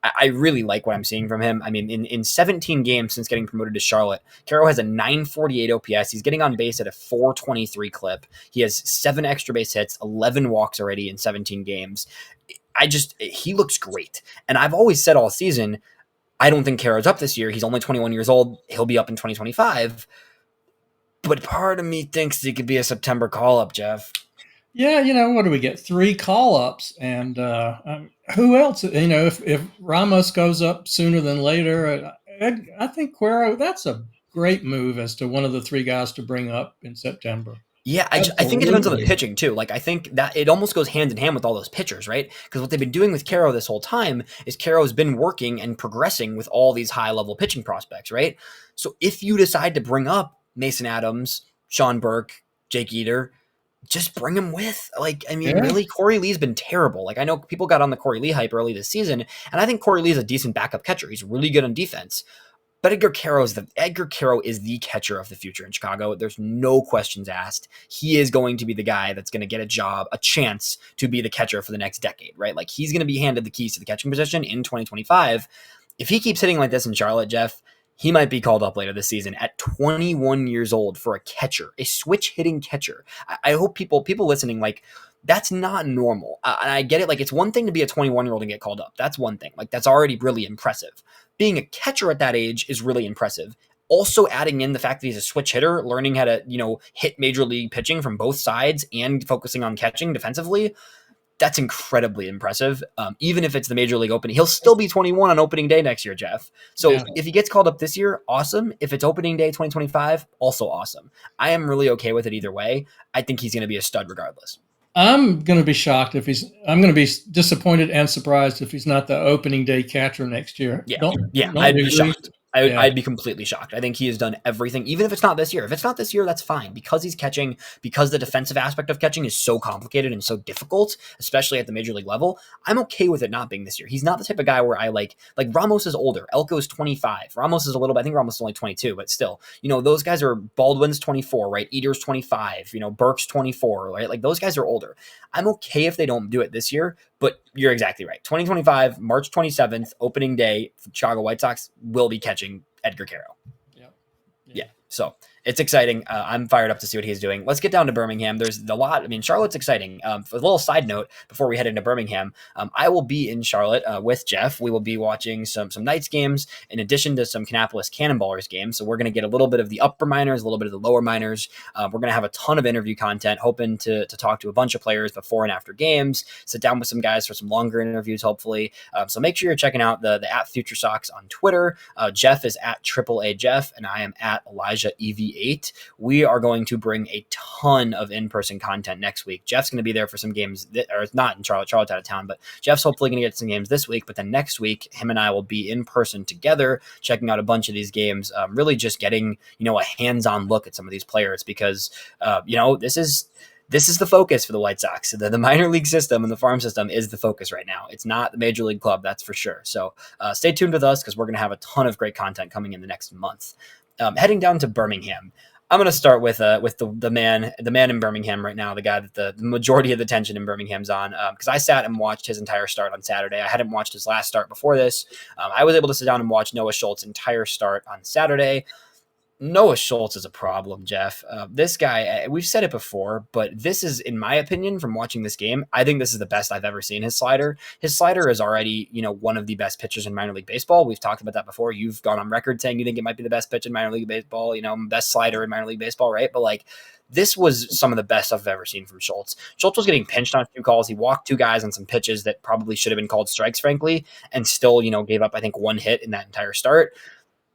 I really like what I'm seeing from him. I mean, in 17 games since getting promoted to Charlotte, Quero has a 948 OPS. He's getting on base at a 423 clip. He has 7 extra base hits, 11 walks already in 17 games. He looks great. And I've always said all season, I don't think Quero's up this year. He's only 21 years old. He'll be up in 2025. But part of me thinks he could be a September call-up, Jeff. Yeah, what do we get? 3 call-ups. And who else? If Ramos goes up sooner than later, I think Quero, that's a great move as to one of the 3 guys to bring up in September. Yeah, I think it depends on the pitching, too. Like, I think that it almost goes hand in hand with all those pitchers, right? Because what they've been doing with Quero this whole time is Quero's been working and progressing with all these high-level pitching prospects, right? So if you decide to bring up Mason Adams, Sean Burke, Jake Eder, just bring him with. Like, I mean, really, Corey Lee's been terrible. Like, I know people got on the Corey Lee hype early this season, and I think Corey Lee is a decent backup catcher. He's really good on defense. But Edgar Quero is the catcher of the future in Chicago. There's no questions asked. He is going to be the guy that's going to get a chance to be the catcher for the next decade, right? Like he's going to be handed the keys to the catching position in 2025. If he keeps hitting like this in Charlotte, Jeff, he might be called up later this season at 21 years old for a catcher, a switch hitting catcher. I hope people listening, like, that's not normal. And I get it. Like, it's one thing to be a 21-year-old and get called up. That's one thing. Like, that's already really impressive. Being a catcher at that age is really impressive. Also adding in the fact that he's a switch hitter, learning how to, hit major league pitching from both sides and focusing on catching defensively, that's incredibly impressive. Even if it's the major league opening, he'll still be 21 on opening day next year, Jeff. So if he gets called up this year, awesome. If it's opening day 2025, also awesome. I am really okay with it either way. I think he's going to be a stud regardless. I'm going to be shocked I'm going to be disappointed and surprised if he's not the opening day catcher next year. I'd be shocked. I'd be completely shocked. I think he has done everything, even if it's not this year. If it's not this year, that's fine. Because he's catching, because the defensive aspect of catching is so complicated and so difficult, especially at the major league level, I'm okay with it not being this year. He's not the type of guy where I like Ramos is older. Elko is 25. Ramos is a little bit, I think Ramos is only 22, but still, those guys are Baldwin's 24, right? Eder's 25, Burke's 24, right? Like those guys are older. I'm okay if they don't do it this year, but you're exactly right. 2025, March 27th, opening day, Chicago White Sox will be catching Edgar Quero. Yeah. So it's exciting. I'm fired up to see what he's doing. Let's get down to Birmingham. There's a lot. I mean, Charlotte's exciting. For a little side note, before we head into Birmingham, I will be in Charlotte with Jeff. We will be watching some Knights games in addition to some Kannapolis Cannonballers games. So we're going to get a little bit of the upper minors, a little bit of the lower minors. We're going to have a ton of interview content, hoping to talk to a bunch of players before and after games, sit down with some guys for some longer interviews, hopefully. So make sure you're checking out the at FutureSox on Twitter. Jeff is at AAA Jeff, and I am at Elijah EVA 28. We are going to bring a ton of in-person content next week. Jeff's going to be there for some games, or not in Charlotte. Charlotte's out of town, but Jeff's hopefully going to get some games this week. But then next week, him and I will be in person together, checking out a bunch of these games, really just getting, a hands-on look at some of these players because, this is the focus for the White Sox. The minor league system and the farm system is the focus right now. It's not the major league club, that's for sure. So stay tuned with us because we're going to have a ton of great content coming in the next month. Heading down to Birmingham, I'm going to start with the man in Birmingham right now, the guy that the majority of the tension in Birmingham's on, because I sat and watched his entire start on Saturday. I hadn't watched his last start before this. I was able to sit down and watch Noah Schultz's entire start on Saturday. Noah Schultz is a problem, Jeff. This guy, we've said it before, but this is, in my opinion, from watching this game, I think this is the best I've ever seen his slider. His slider is already, one of the best pitchers in minor league baseball. We've talked about that before. You've gone on record saying you think it might be the best pitch in minor league baseball, best slider in minor league baseball, right? But this was some of the best I've ever seen from Schultz. Schultz was getting pinched on a few calls. He walked two guys on some pitches that probably should have been called strikes, frankly, and still, gave up, I think, one hit in that entire start.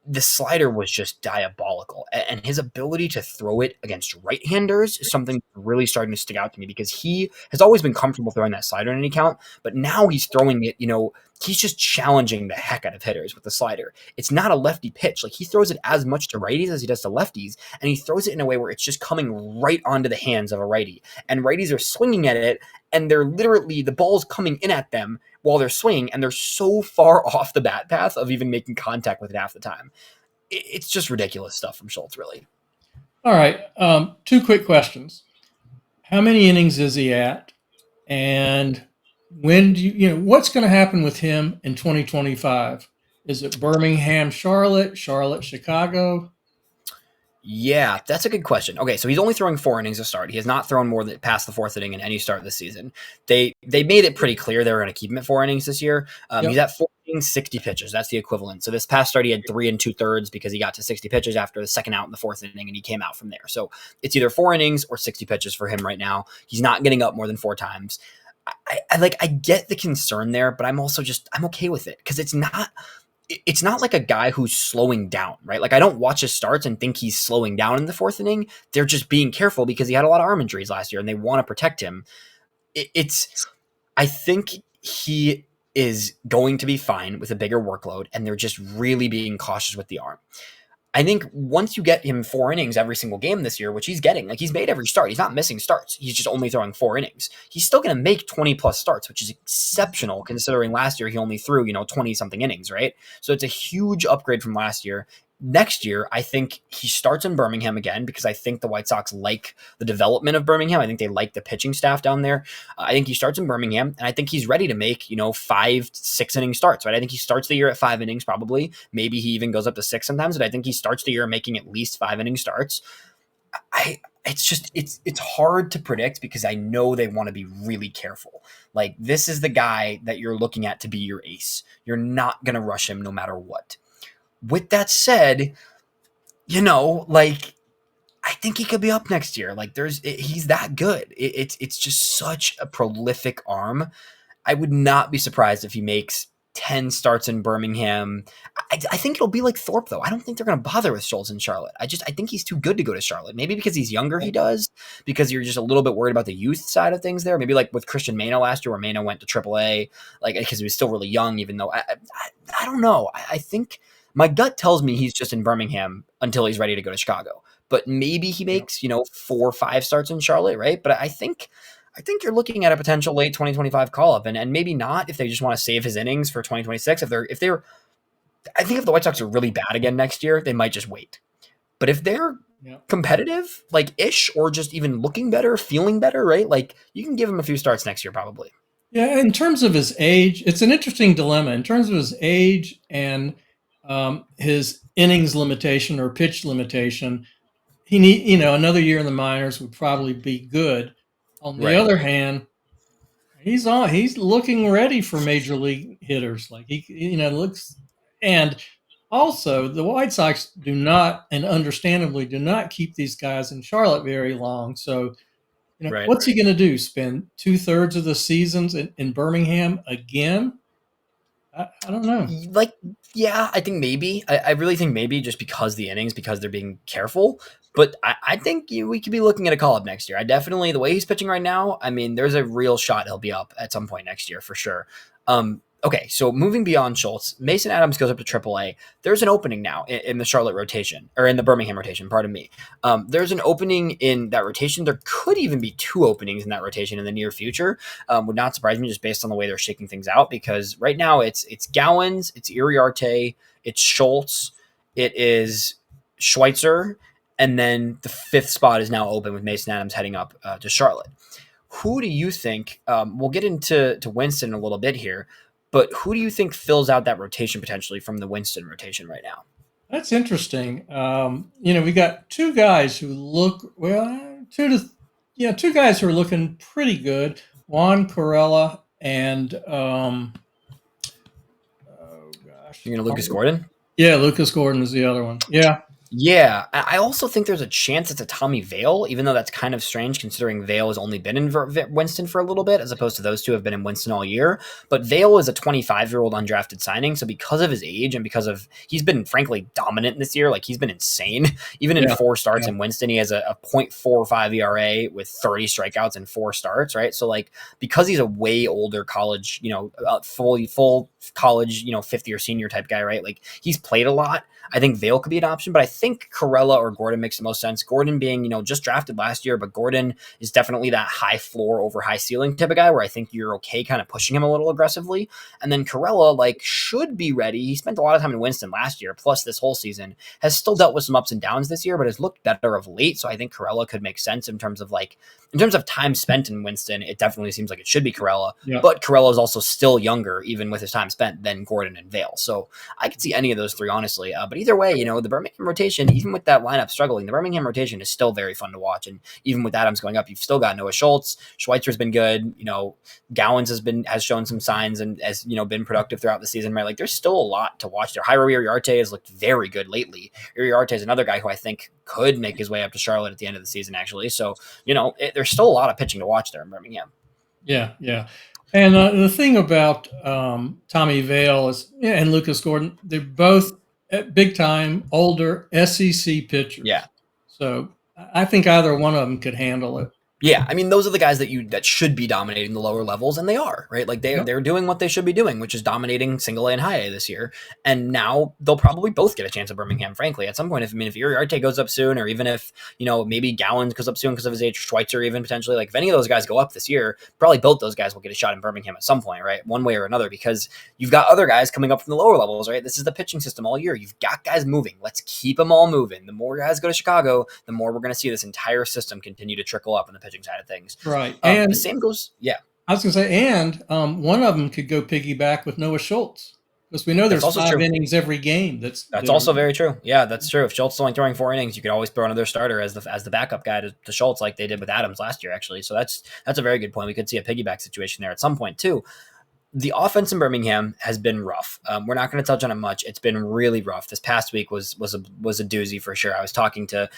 The slider was just diabolical, and his ability to throw it against right-handers is something really starting to stick out to me because he has always been comfortable throwing that slider in any count, but now he's throwing it, he's just challenging the heck out of hitters with the slider. It's not a lefty pitch. He throws it as much to righties as he does to lefties, and he throws it in a way where it's just coming right onto the hands of a righty, and righties are swinging at it, and they're literally, the ball's coming in at them while they're swinging, and they're so far off the bat path of even making contact with it half the time. It's just ridiculous stuff from Schultz, really. All right. Two quick questions. How many innings is he at? And when what's going to happen with him in 2025? Is it Birmingham, Charlotte, Chicago? Yeah, that's a good question. Okay, so he's only throwing 4 innings to start. He has not thrown more than past the 4th inning in any start this season. They made it pretty clear they were going to keep him at 4 innings this year. He's at 4 innings, 60 pitches. That's the equivalent. So this past start, he had 3 2/3 because he got to 60 pitches after the second out in the 4th inning, and he came out from there. So it's either 4 innings or 60 pitches for him right now. He's not getting up more than 4 times. I get the concern there, but I'm also I'm okay with it because it's not like a guy who's slowing down, right? I don't watch his starts and think he's slowing down in the 4th inning. They're just being careful because he had a lot of arm injuries last year and they want to protect him. I think he is going to be fine with a bigger workload and they're just really being cautious with the arm. I think once you get him 4 innings every single game this year, which he's getting, he's made every start. He's not missing starts. He's just only throwing 4 innings. He's still going to make 20 plus starts, which is exceptional considering last year he only threw, 20 something innings, right? So it's a huge upgrade from last year. Next year, I think he starts in Birmingham again because I think the White Sox like the development of Birmingham. I think they like the pitching staff down there. I think he starts in Birmingham, and I think he's ready to make, 5, 6 inning starts, right? I think he starts the year at 5 innings probably. Maybe he even goes up to 6 sometimes, but I think he starts the year making at least 5 inning starts. It's hard to predict because I know they want to be really careful. This is the guy that you're looking at to be your ace. You're not going to rush him no matter what. With that said, I think he could be up next year. He's that good. It's just such a prolific arm. I would not be surprised if he makes 10 starts in Birmingham. I think it'll be like Thorpe, though. I don't think they're going to bother with Schultz in Charlotte. I think he's too good to go to Charlotte. Maybe because he's younger, he does. Because you're just a little bit worried about the youth side of things there. Maybe like with Christian Mano last year, where Mano went to AAA, because he was still really young. Even though I don't know. I think my gut tells me he's just in Birmingham until he's ready to go to Chicago. But maybe he makes 4 or 5 starts in Charlotte, right? But I think you're looking at a potential late 2025 call up, and maybe not if they just want to save his innings for 2026. I think if the White Sox are really bad again next year, they might just wait. But if they're competitive, ish, or just even looking better, feeling better, right? You can give him a few starts next year, probably. Yeah, in terms of his age, it's an interesting dilemma. In terms of his age and his innings limitation or pitch limitation, he need another year in the minors would probably be good. On the other hand, he's looking ready for major league hitters. He looks, and also the White Sox do not, and understandably do not, keep these guys in Charlotte very long. So what's he going to do? Spend 2/3 of the seasons in Birmingham again? I don't know. Yeah, I think maybe. I really think maybe just because the innings, because they're being careful. But I think we could be looking at a call up next year. I definitely, the way he's pitching right now, I mean, there's a real shot he'll be up at some point next year for sure. Okay, so moving beyond Schultz, Mason Adams goes up to AAA. There's an opening now in the Charlotte rotation, or in the Birmingham rotation, pardon me. There's an opening in that rotation. There could even be two openings in that rotation in the near future. Would not surprise me just based on the way they're shaking things out, because right now it's Gowans, it's Iriarte, it's Schultz, it is Schweitzer, and then the fifth spot is now open with Mason Adams heading up to Charlotte. Who do you think, we'll get into Winston in a little bit here, but who do you think fills out that rotation potentially from the Winston rotation right now? That's interesting. We got two guys who look two guys who are looking pretty good. Juan Corella and You're gonna Lucas Gordon? Yeah, Lucas Gordon is the other one. Yeah. Yeah, I also think there's a chance it's a Tommy Vale, even though that's kind of strange considering Vale has only been in Winston for a little bit, as opposed to those two have been in Winston all year. But Vale is a 25-year-old undrafted signing, so because of his age and because of he's been frankly dominant this year, like he's been insane. Even in 4 starts in Winston, he has a .45 ERA with 30 strikeouts in 4 starts, right? So like because he's a way older college, full college, 50 or senior type guy, right? Like he's played a lot. I think Vale could be an option, but I think Corella or Gordon makes the most sense. Gordon being, just drafted last year, but Gordon is definitely that high floor over high ceiling type of guy where I think you're okay kind of pushing him a little aggressively. And then Corella, should be ready. He spent a lot of time in Winston last year, plus this whole season, has still dealt with some ups and downs this year, but has looked better of late. So I think Corella could make sense in terms of time spent in Winston. It definitely seems like it should be Corella, but Corella is also still younger, even with his time spent, than Gordon and Vale. So I could see any of those three, honestly. But either way, the Birmingham rotation, even with that lineup struggling, the Birmingham rotation is still very fun to watch. And even with Adams going up, you've still got Noah Schultz. Schweitzer's been good. Gowans has shown some signs and has, been productive throughout the season, right? Like there's still a lot to watch there. Jairo Iriarte has looked very good lately. Iriarte is another guy who I think could make his way up to Charlotte at the end of the season, actually. So, there's still a lot of pitching to watch there in Birmingham. Yeah, yeah. And the thing about Tommy Vale and Lucas Gordon, they're both big time, older SEC pitchers. Yeah. So I think either one of them could handle it. Yeah, I mean, those are the guys that should be dominating the lower levels, and they are, right? Like they're doing what they should be doing, which is dominating single A and high A this year. And now they'll probably both get a chance at Birmingham, frankly, at some point. If Iriarte goes up soon, or even if, maybe Gowans goes up soon because of his age, Schweitzer even potentially, like if any of those guys go up this year, probably both those guys will get a shot in Birmingham at some point, right? One way or another, because you've got other guys coming up from the lower levels, right? This is the pitching system all year. You've got guys moving. Let's keep them all moving. The more guys go to Chicago, the more we're going to see this entire system continue to trickle up on the pitching side of things. Right. And the same goes, I was going to say, and one of them could go piggyback with Noah Schultz, because we know there's 5 innings every game. That's also very true. Yeah, that's true. If Schultz is only throwing 4 innings, you could always throw another starter as the backup guy to Schultz, like they did with Adams last year, actually. So that's a very good point. We could see a piggyback situation there at some point too. The offense in Birmingham has been rough. We're not going to touch on it much. It's been really rough. This past week was a doozy for sure. I was talking to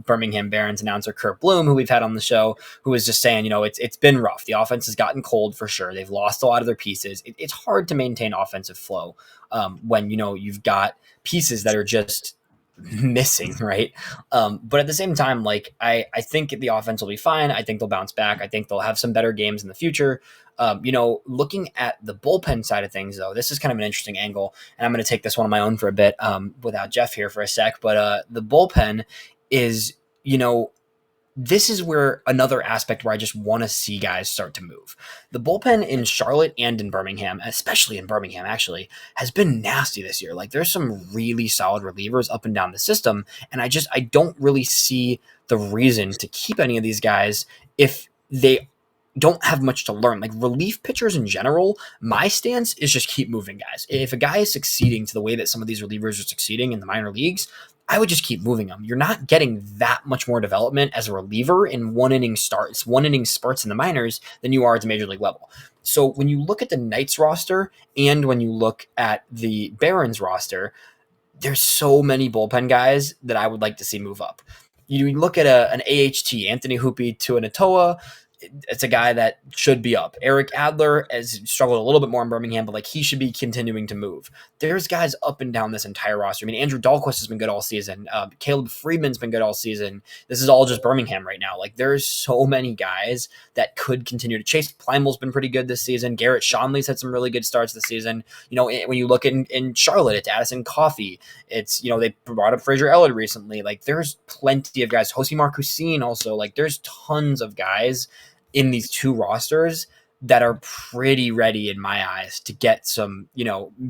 Birmingham Barons announcer Kurt Bloom, who we've had on the show, who was just saying, it's been rough. The offense has gotten cold for sure. They've lost a lot of their pieces. It's hard to maintain offensive flow when you've got pieces that are just missing, right? But at the same time, I think the offense will be fine. I think they'll bounce back. I think they'll have some better games in the future. Looking at the bullpen side of things, though, this is kind of an interesting angle, and I'm going to take this one on my own for a bit without Jeff here for a sec. But the bullpen is, this is where another aspect where I just want to see guys start to move. The bullpen in Charlotte and in Birmingham, especially in Birmingham, actually, has been nasty this year. Like there's some really solid relievers up and down the system, and I don't really see the reason to keep any of these guys if they don't have much to learn. Like relief pitchers in general, my stance is just keep moving guys. If a guy is succeeding to the way that some of these relievers are succeeding in the minor leagues, I would just keep moving them. You're not getting that much more development as a reliever in 1 inning spurts in the minors than you are at the major league level. So when you look at the Knights roster and when you look at the Barons roster, there's so many bullpen guys that I would like to see move up. You look at an AHT, Anthony Hoopy to an Atoa. it's a guy that should be up. Eric Adler has struggled a little bit more in Birmingham, but like he should be continuing to move. There's guys up and down this entire roster. I mean, Andrew Dahlquist has been good all season. Caleb Friedman's been good all season. This is all just Birmingham right now. Like there's so many guys that could continue to chase. Plimal's been pretty good this season. Garrett Shanley's had some really good starts this season. When you look in Charlotte, it's Addison Coffey. It's, they brought up Fraser Ellard recently. Like there's plenty of guys. Jose Marcusin also. Like there's tons of guys in these two rosters that are pretty ready in my eyes to get some,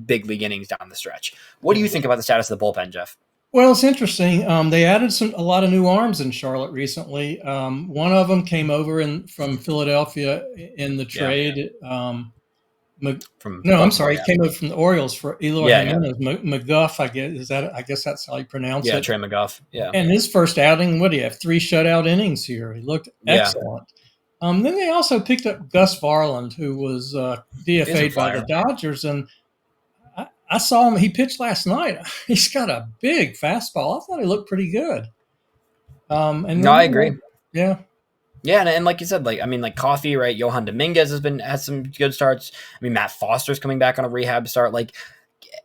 big league innings down the stretch. What do you think about the status of the bullpen, Jeff? Well, it's interesting. They added a lot of new arms in Charlotte recently. One of them came over from Philadelphia in the trade. Yeah. He came over from the Orioles for Eloy Jimenez. McGuff, I guess that's how you pronounce it. Yeah, Trey McGuff. Yeah. And his first outing, what do you have? 3 shutout innings here. He looked excellent. Then they also picked up Gus Varland, who was DFA'd by the Dodgers, and I saw him. He pitched last night. He's got a big fastball. I thought he looked pretty good. I agree. Yeah. Yeah, and like you said, Coffey, right? Johan Dominguez has some good starts. I mean, Matt Foster's coming back on a rehab start. Like,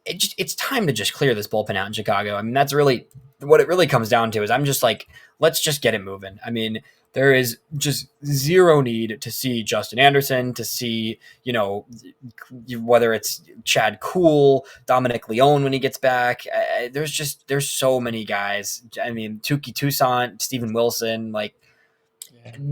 it's time to just clear this bullpen out in Chicago. I mean, that's really what it really comes down to. Is I'm just like, let's just get it moving. I mean, there is just zero need to see Justin Anderson, to see, whether it's Chad Kuhl, Dominic Leone when he gets back. There's so many guys. I mean, Tuki Toussaint, Steven Wilson, like.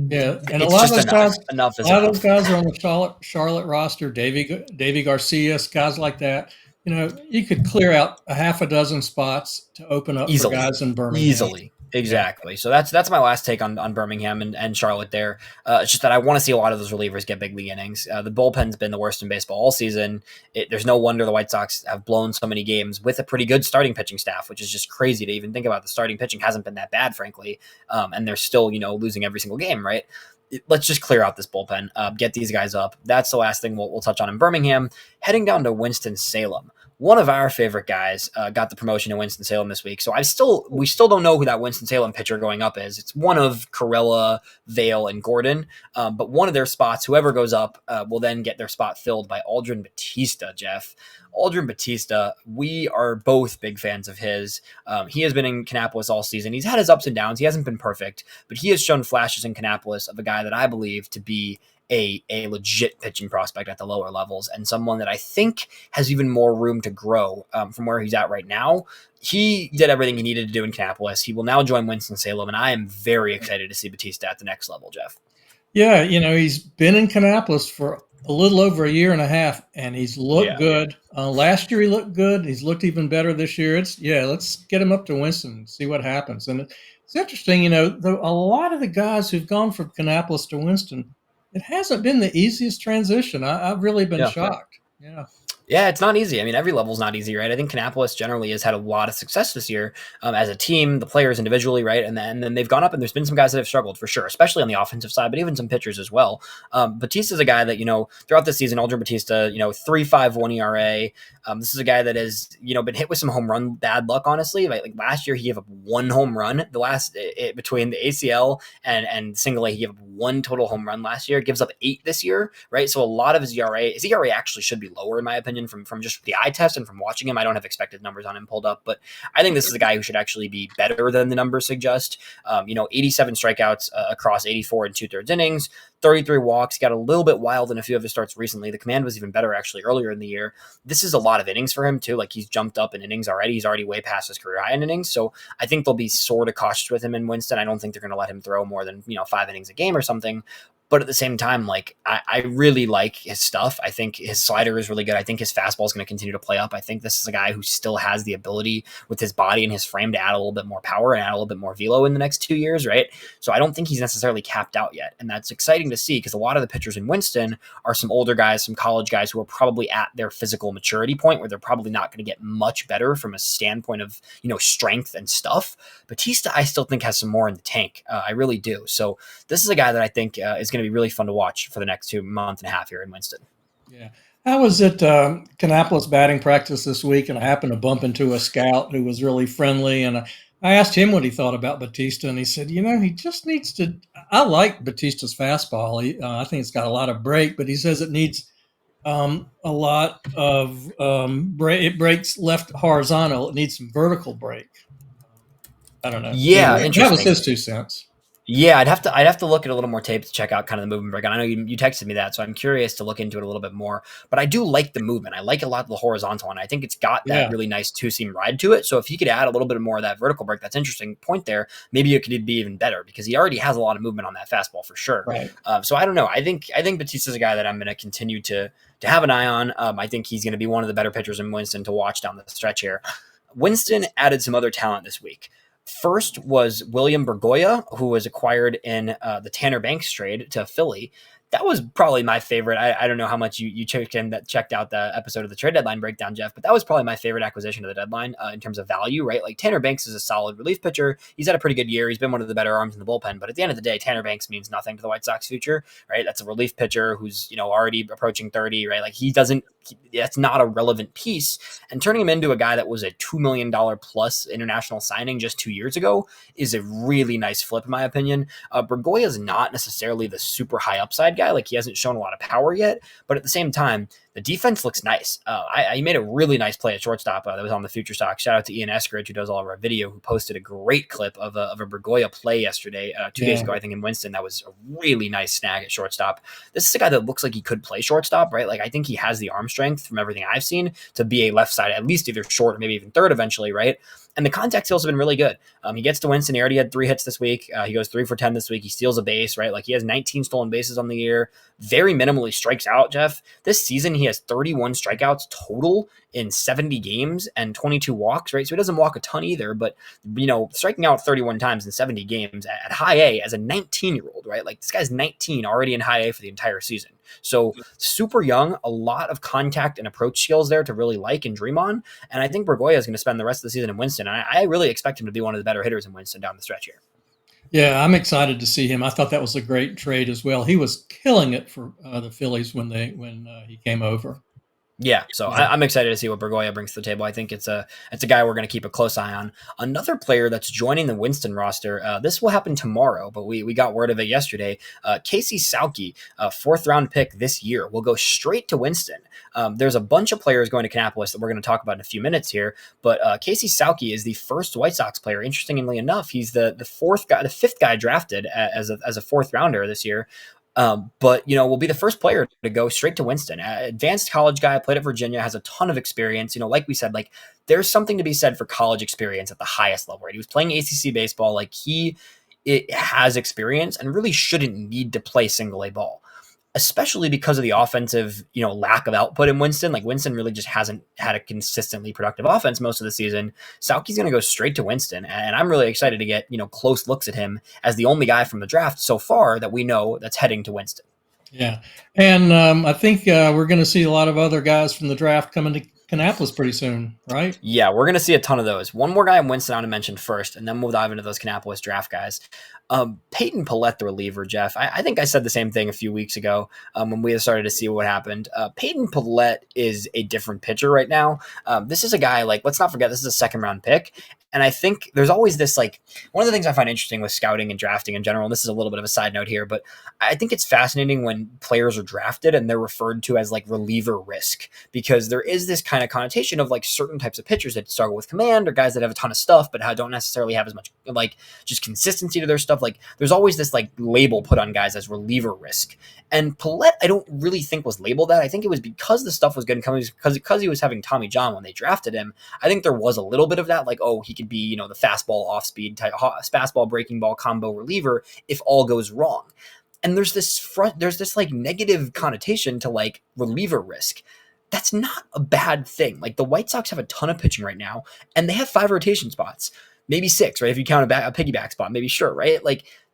Yeah, and a lot of those guys are on the Charlotte roster. Davey Garcia, guys like that. You could clear out a half a dozen spots to open up for guys in Birmingham. Easily. Exactly. So that's my last take on Birmingham and Charlotte there. It's just that I want to see a lot of those relievers get big league innings. The bullpen's been the worst in baseball all season. There's no wonder the White Sox have blown so many games with a pretty good starting pitching staff, which is just crazy to even think about. The starting pitching hasn't been that bad, frankly, and they're still, losing every single game, right? Let's just clear out this bullpen, get these guys up. That's the last thing we'll touch on in Birmingham. Heading down to Winston-Salem. One of our favorite guys got the promotion to Winston-Salem this week. So we still don't know who that Winston-Salem pitcher going up is. It's one of Corella, Vale, and Gordon. But one of their spots, whoever goes up, will then get their spot filled by Aldrin Batista, Jeff. Aldrin Batista, we are both big fans of his. He has been in Kannapolis all season. He's had his ups and downs. He hasn't been perfect, but he has shown flashes in Kannapolis of a guy that I believe to be a legit pitching prospect at the lower levels, and someone that I think has even more room to grow from where he's at right now. He did everything he needed to do in Kannapolis. He will now join Winston-Salem, and I am very excited to see Batista at the next level, Jeff. Yeah, he's been in Kannapolis for a little over a year and a half, and he's looked good. Last year he looked good. He's looked even better this year. Let's get him up to Winston and see what happens. And it's interesting, a lot of the guys who've gone from Kannapolis to Winston, it hasn't been the easiest transition. I've really been shocked. Yeah, it's not easy. I mean, every level's not easy, right? I think Kannapolis generally has had a lot of success this year as a team, the players individually, right? And then they've gone up, and there's been some guys that have struggled for sure, especially on the offensive side, but even some pitchers as well. Batista's a guy that, throughout the season, Aldrin Batista, 3.51 ERA. This is a guy that has, been hit with some home run bad luck, honestly. Like last year, he gave up 1 home run. Between the ACL and single A, he gave up 1 total home run last year. Gives up 8 this year, right? So a lot of his ERA actually should be lower, in my opinion, from just the eye test and from watching him. I don't have expected numbers on him pulled up, but I think this is a guy who should actually be better than the numbers suggest. 87 strikeouts across 84 and 2/3 innings, 33 walks, got a little bit wild in a few of his starts recently. The command was even better actually earlier in the year. This is a lot of innings for him too. Like he's jumped up in innings already. He's already way past his career high in innings. So I think they'll be sort of cautious with him in Winston. I don't think they're going to let him throw more than, 5 innings a game or something. But at the same time, I really like his stuff. I think his slider is really good. I think his fastball is going to continue to play up. I think this is a guy who still has the ability with his body and his frame to add a little bit more power and add a little bit more velo in the next 2 years, right? So I don't think he's necessarily capped out yet. And that's exciting to see because a lot of the pitchers in Winston are some older guys, some college guys who are probably at their physical maturity point where they're probably not going to get much better from a standpoint of, strength and stuff. Batista, I still think has some more in the tank. I really do. So this is a guy that I think is going to be really fun to watch for the next 2 months and a half here in Winston. Yeah. I was at Kannapolis batting practice this week, and I happened to bump into a scout who was really friendly, and I asked him what he thought about Batista, and he said, he just needs to. I like Batista's fastball. I think it's got a lot of break, but he says it needs a lot of break. It breaks left horizontal. It needs some vertical break. I don't know. Yeah, Anyway, that was interesting. his 2 cents. Yeah, I'd have to look at a little more tape to check out kind of the movement break. And I know you texted me that, so I'm curious to look into it a little bit more. But I do like the movement. I like a lot of the horizontal, and I think it's got that Yeah, really nice two seam ride to it. So if you could add a little bit more of that vertical break, that's interesting point there. Maybe it could be even better because he already has a lot of movement on that fastball for sure. right. So I don't know. I think Batista's a guy that I'm going to continue to have an eye on. I think he's going to be one of the better pitchers in Winston to watch down the stretch here. Winston added some other talent this week. First was William Bergolla, who was acquired in the Tanner Banks trade to Philly. That was probably my favorite. I don't know how much you checked out the episode of the trade deadline breakdown, Jeff, but that was probably my favorite acquisition of the deadline in terms of value, right? Like Tanner Banks is a solid relief pitcher. He's had a pretty good year. He's been one of the better arms in the bullpen, but at the end of the day, Tanner Banks means nothing to the White Sox future, right? That's a relief pitcher who's, already approaching 30, right? Like that's not a relevant piece. And turning him into a guy that was a $2 million plus international signing just 2 years ago is a really nice flip, in my opinion. Bergolla is not necessarily the super high upside guy. Like he hasn't shown a lot of power yet, but at the same time, the defense looks nice. He made a really nice play at shortstop that was on the FutureSox. Shout out to Ian Eskridge, who does all of our video, who posted a great clip of a Bergolla play yesterday, 2 days ago, I think, in Winston. That was a really nice snag at shortstop. This is a guy that looks like he could play shortstop, right? Like I think he has the arm strength from everything I've seen to be a left side, at least either short or maybe even third eventually, right? And the contact skills have been really good. He gets to Winston. He already had 3 hits this week. He goes 3 for 10 this week. He steals a base, right? Like he has 19 stolen bases on the year. Very minimally strikes out, Jeff. This season, he has 31 strikeouts total in 70 games and 22 walks, right? So he doesn't walk a ton either, but, striking out 31 times in 70 games at high A as a 19-year-old, right? Like this guy's 19 already in high A for the entire season. So super young, a lot of contact and approach skills there to really like and dream on. And I think Bergolla is going to spend the rest of the season in Winston. And I really expect him to be one of the better hitters in Winston down the stretch here. Yeah, I'm excited to see him. I thought that was a great trade as well. He was killing it for the Phillies when he came over. Yeah, so I'm excited to see what Bergolla brings to the table. I think it's a guy we're going to keep a close eye on. Another player that's joining the Winston roster, this will happen tomorrow, but we got word of it yesterday. Casey Sauke, 4th-round pick this year, will go straight to Winston. There's a bunch of players going to Kannapolis that we're going to talk about in a few minutes here, but Casey Sauke is the first White Sox player. Interestingly enough, he's the 5th guy drafted as a 4th rounder this year. But will be the first player to go straight to Winston. Advanced college guy, played at Virginia, has a ton of experience. Like we said, like there's something to be said for college experience at the highest level, right? He was playing ACC baseball. Like it has experience and really shouldn't need to play single A ball, especially because of the offensive, lack of output in Winston. Like Winston really just hasn't had a consistently productive offense most of the season. Sauke's going to go straight to Winston. And I'm really excited to get, close looks at him as the only guy from the draft so far that we know that's heading to Winston. Yeah. And I think we're going to see a lot of other guys from the draft coming to Kannapolis pretty soon, right? Yeah, we're going to see a ton of those. One more guy in Winston I want to mention first, and then we'll dive into those Kannapolis draft guys. Peyton Pallette, the reliever, Jeff. I think I said the same thing a few weeks ago when we started to see what happened. Peyton Pallette is a different pitcher right now. This is a guy, let's not forget, this is a 2nd-round pick. And I think there's always this, one of the things I find interesting with scouting and drafting in general, and this is a little bit of a side note here, but I think it's fascinating when players are drafted and they're referred to as reliever risk, because there is this kind of connotation of certain types of pitchers that struggle with command or guys that have a ton of stuff, but don't necessarily have as much just consistency to their stuff. There's always this label put on guys as reliever risk. And Pallette, I don't really think was labeled that. I think it was because the stuff was good because he was having Tommy John when they drafted him. I think there was a little bit of that, he could be, the fastball off speed type, fastball breaking ball combo reliever if all goes wrong. And there's this negative connotation to reliever risk. That's not a bad thing. The White Sox have a ton of pitching right now, and they have 5 rotation spots, maybe 6, right? If you count a piggyback spot, maybe sure, right?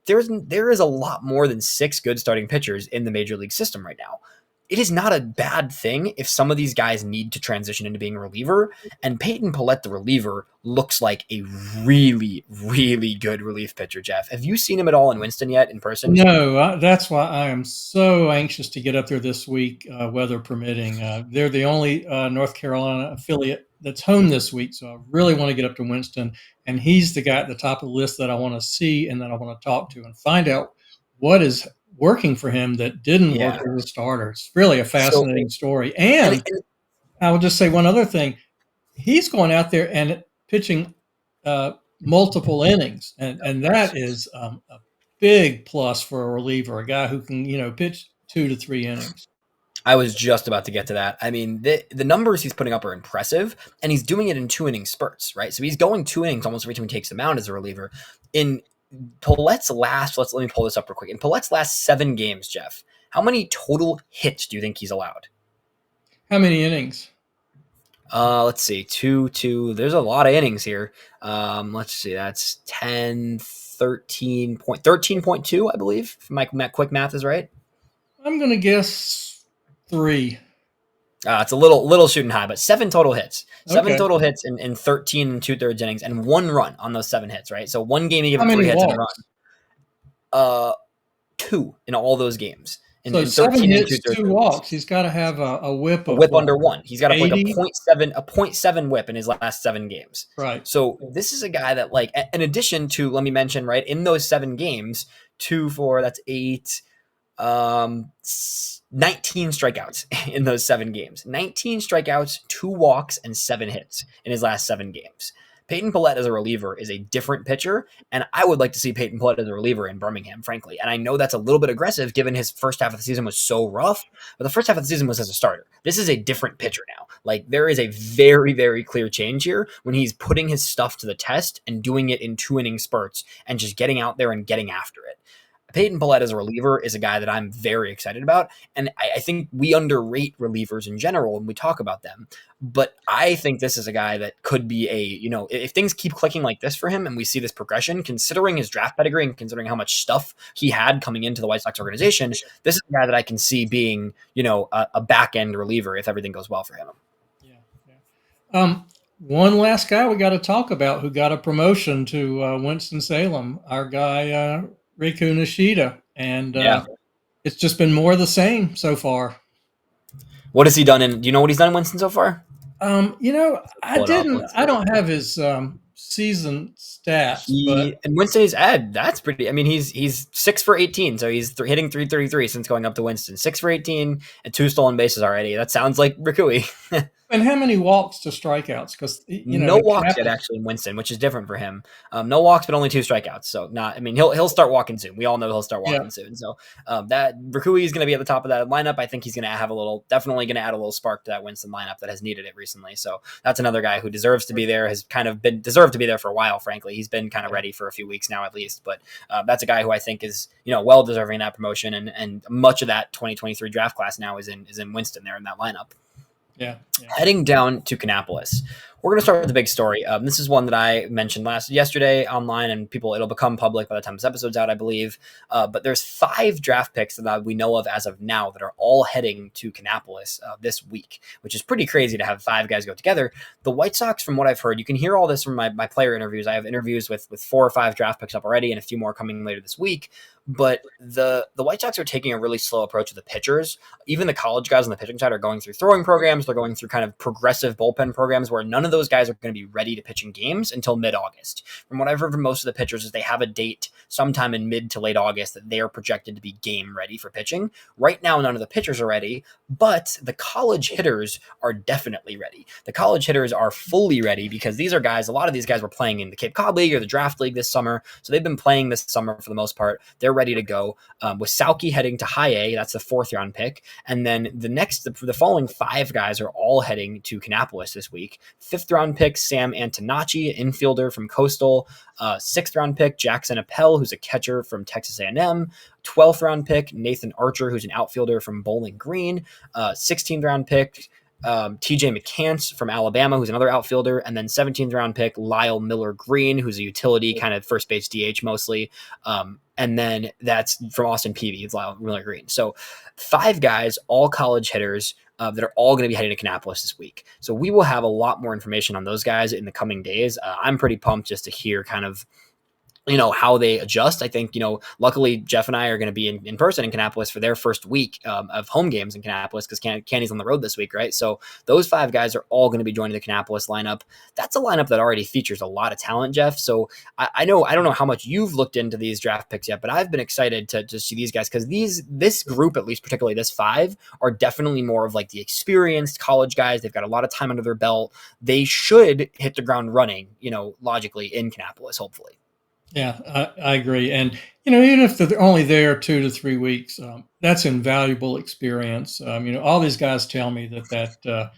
There is a lot more than 6 good starting pitchers in the major league system right now. It is not a bad thing if some of these guys need to transition into being a reliever, and Peyton Pallette, the reliever, looks like a really, really good relief pitcher, Jeff. Have you seen him at all in Winston yet in person? No, that's why I am so anxious to get up there this week, weather permitting. They're the only North Carolina affiliate that's home this week. So I really want to get up to Winston, and he's the guy at the top of the list that I want to see and that I want to talk to and find out what is working for him that didn't work Yeah. as a starter. It's really a So, fascinating story. and, And and I will just say one other thing. He's going out there and pitching multiple innings, and that is a big plus for a reliever, a guy who can pitch 2 to 3 innings. I was just about to get to that. I mean, the numbers he's putting up are impressive, and he's doing it in 2 inning spurts, right? So he's going 2 innings almost every time he takes the mound as a reliever. In Paulette's last, let me pull this up real quick. In Paulette's last 7 games, Jeff, how many total hits do you think he's allowed? How many innings? Let's see, 2. There's a lot of innings here. Let's see, that's 10, 13.2, I believe. If my quick math is right. I'm going to guess 3. It's a little shooting high, but 7 total hits. 7 Okay. total hits in 13 2/3 innings and 1 run on those 7 hits, right? So one game he gave How 3 many hits and a walks? run. 2 in all those games. So 7 hits, 2 walks. He's got to have a whip of under 1. He's got like a 80? .7 whip in his last 7 games. Right. So this is a guy that, like, in addition to, let me mention, right, in those 7 games, 2, 4, that's 8, 19 strikeouts in those 7 games. 19 strikeouts, 2 walks, and 7 hits in his last 7 games. Peyton Paulette as a reliever is a different pitcher, and I would like to see Peyton Paulette as a reliever in Birmingham, frankly. And I know that's a little bit aggressive given his first half of the season was so rough, but the first half of the season was as a starter. This is a different pitcher now. Like, there is a very, very clear change here when he's putting his stuff to the test and doing it in 2 inning spurts and just getting out there and getting after it. Peyton Paulette as a reliever is a guy that I'm very excited about. And I think we underrate relievers in general when we talk about them. But I think this is a guy that could be if things keep clicking like this for him and we see this progression, considering his draft pedigree and considering how much stuff he had coming into the White Sox organization, this is a guy that I can see being, a back end reliever if everything goes well for him. Yeah. One last guy we got to talk about who got a promotion to Winston-Salem, our guy, Riku Nishida, and it's just been more of the same so far. What has he done do you know what he's done in Winston so far? I don't have his season stats. And Winston is that's pretty. I mean, he's 6 for 18, so he's hitting .333 since going up to Winston. 6 for 18 and 2 stolen bases already. That sounds like Rikui. And how many walks to strikeouts? Because no walks yet actually in Winston, which is different for him. No walks, but only 2 strikeouts. So he'll start walking soon. We all know he'll start walking soon. So that Rikui is going to be at the top of that lineup. I think he's going to have definitely going to add a little spark to that Winston lineup that has needed it recently. So that's another guy who deserves to be there. Has kind of deserved to be there for a while. Frankly, he's been kind of ready for a few weeks now at least. But that's a guy who I think is well deserving that promotion, and much of that 2023 draft class now is in Winston there in that lineup. Yeah. Heading down to Kannapolis, we're going to start with the big story. This is one that I mentioned yesterday online, and it'll become public by the time this episode's out, I believe. But there's 5 draft picks that we know of as of now that are all heading to Kannapolis this week, which is pretty crazy to have 5 guys go together. The White Sox, from what I've heard, you can hear all this from my player interviews. I have interviews with 4 or 5 draft picks up already and a few more coming later this week. But the White Sox are taking a really slow approach with the pitchers. Even the college guys on the pitching side are going through throwing programs. They're going through kind of progressive bullpen programs where none of those guys are going to be ready to pitch in games until mid-August. From what I've heard from most of the pitchers is they have a date sometime in mid to late August that they are projected to be game ready for pitching. Right now, none of the pitchers are ready, but the college hitters are definitely ready. The college hitters are fully ready because a lot of these guys were playing in the Cape Cod League or the Draft League this summer. So they've been playing this summer for the most part. They're ready to go. With Sauki heading to high A, that's the 4th round pick. And then the following 5 guys are all heading to Kannapolis this week. 5th round pick, Sam Antonacci, infielder from Coastal. 6th round pick, Jackson Appel, who's a catcher from Texas A&M. 12th round pick, Nathan Archer, who's an outfielder from Bowling Green. 16th round pick, TJ McCants from Alabama, who's another outfielder, and then 17th round pick Lyle Miller Green, who's a utility kind of first base DH mostly. And then that's from Austin Peavy. It's Lyle Miller Green. So 5 guys, all college hitters that are all going to be heading to Kannapolis this week. So we will have a lot more information on those guys in the coming days. I'm pretty pumped just to hear kind of how they adjust. I think, luckily Jeff and I are going to be in person in Kannapolis for their first week of home games in Kannapolis because Canny's on the road this week, right? So those 5 guys are all going to be joining the Kannapolis lineup. That's a lineup that already features a lot of talent, Jeff. So I don't know how much you've looked into these draft picks yet, but I've been excited to see these guys because this group, at least particularly this 5, are definitely more of like the experienced college guys. They've got a lot of time under their belt. They should hit the ground running, logically in Kannapolis, hopefully. Yeah, I agree. And, even if they're only there 2 to 3 weeks, that's invaluable experience. All these guys tell me that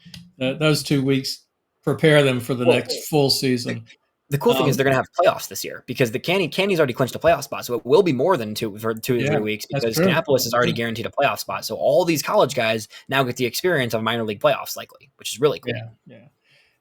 those 2 weeks prepare them for the next full season. The cool thing is they're going to have playoffs this year because the Canny's already clinched a playoff spot. So it will be more than 2 to 3 weeks because Kannapolis is already guaranteed a playoff spot. So all these college guys now get the experience of minor league playoffs likely, which is really cool. Yeah.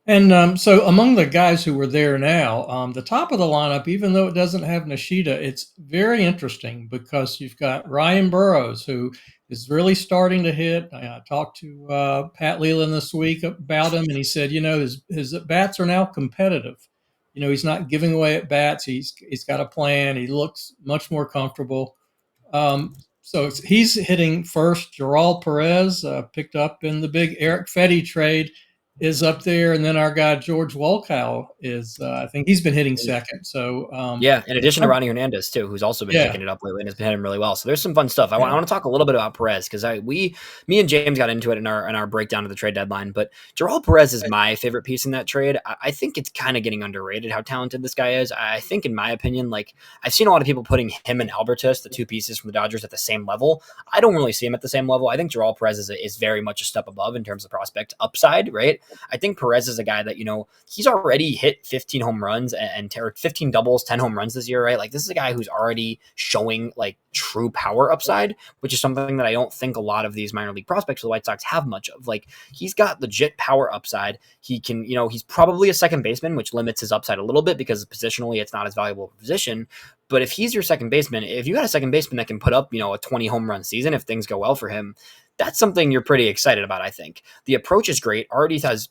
And so among the guys who were there now, the top of the lineup, even though it doesn't have Nishida, it's very interesting because you've got Ryan Burroughs, who is really starting to hit. I talked to Pat Leland this week about him, and he said, his at-bats are now competitive. He's not giving away at-bats. He's got a plan. He looks much more comfortable. So he's hitting first. Jeral Perez, picked up in the big Eric Fetty trade, is up there, and then our guy George Wolkow is I think he's been hitting second. So in addition to Ronnie Hernandez too, who's also been picking it up lately and has been hitting really well. So there's some fun stuff. I want to talk a little bit about Perez because me and James got into it in our breakdown of the trade deadline. But Jeral Perez is my favorite piece in that trade. I think it's kind of getting underrated how talented this guy is. I think, in my opinion, like I've seen a lot of people putting him and Albertus, the 2 pieces from the Dodgers, at the same level. I don't really see him at the same level. I think Jeral Perez is very much a step above in terms of prospect upside, right? I think Perez is a guy that, he's already hit 15 home runs and 15 doubles, 10 home runs this year, right? Like this is a guy who's already showing like true power upside, which is something that I don't think a lot of these minor league prospects for the White Sox have much of. Like he's got legit power upside. He can, he's probably a second baseman, which limits his upside a little bit because positionally it's not as valuable of a position. But if he's your second baseman, if you got a second baseman that can put up, a 20 home run season, if things go well for him, that's something you're pretty excited about, I think. The approach is great. Already has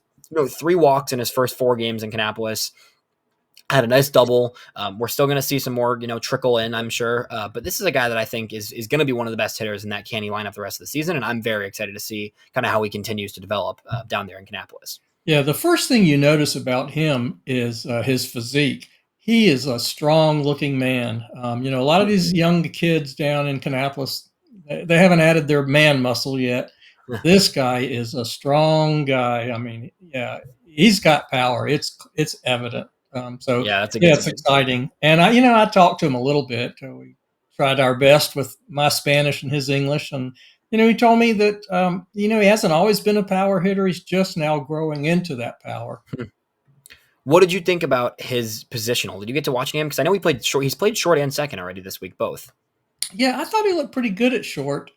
3 walks in his first 4 games in Kannapolis. Had a nice double. We're still going to see some more, trickle in, I'm sure. But this is a guy that I think is going to be one of the best hitters in that Canny lineup the rest of the season. And I'm very excited to see kind of how he continues to develop down there in Kannapolis. Yeah, the first thing you notice about him is his physique. He is a strong-looking man. A lot of these young kids down in Kannapolis, they haven't added their man muscle yet. This guy is a strong guy. I mean, he's got power. It's evident. It's exciting. And I talked to him a little bit. We tried our best with my Spanish and his English, and he told me that he hasn't always been a power hitter. He's just now growing into that power. What did you think about his positional? Did you get to watching him? Because I know he played short. He's played short and second already this week, both. Yeah, I thought he looked pretty good at short.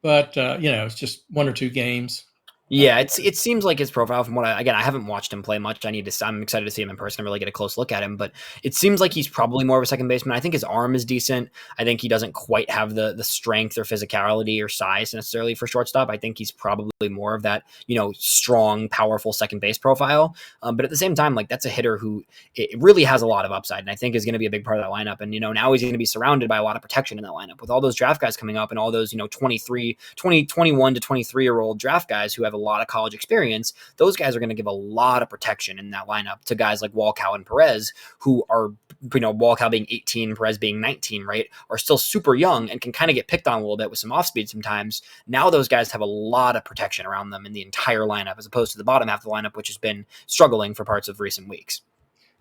But it's just 1 or 2 games. Yeah, it seems like his profile from what I haven't watched him play much. I'm excited to see him in person and really get a close look at him, but it seems like he's probably more of a second baseman. I think his arm is decent. I think he doesn't quite have the strength or physicality or size necessarily for shortstop. I think he's probably more of that, strong, powerful second base profile. But at the same time, like that's a hitter who it really has a lot of upside and I think is going to be a big part of that lineup. And, now he's going to be surrounded by a lot of protection in that lineup with all those draft guys coming up and all those, 21 to 23-year-old draft guys who have a lot of college experience. Those guys are going to give a lot of protection in that lineup to guys like Wolkow and Perez, who are, Wolkow being 18, Perez being 19, right, are still super young and can kind of get picked on a little bit with some off speed sometimes. Now those guys have a lot of protection around them in the entire lineup, as opposed to the bottom half of the lineup, which has been struggling for parts of recent weeks.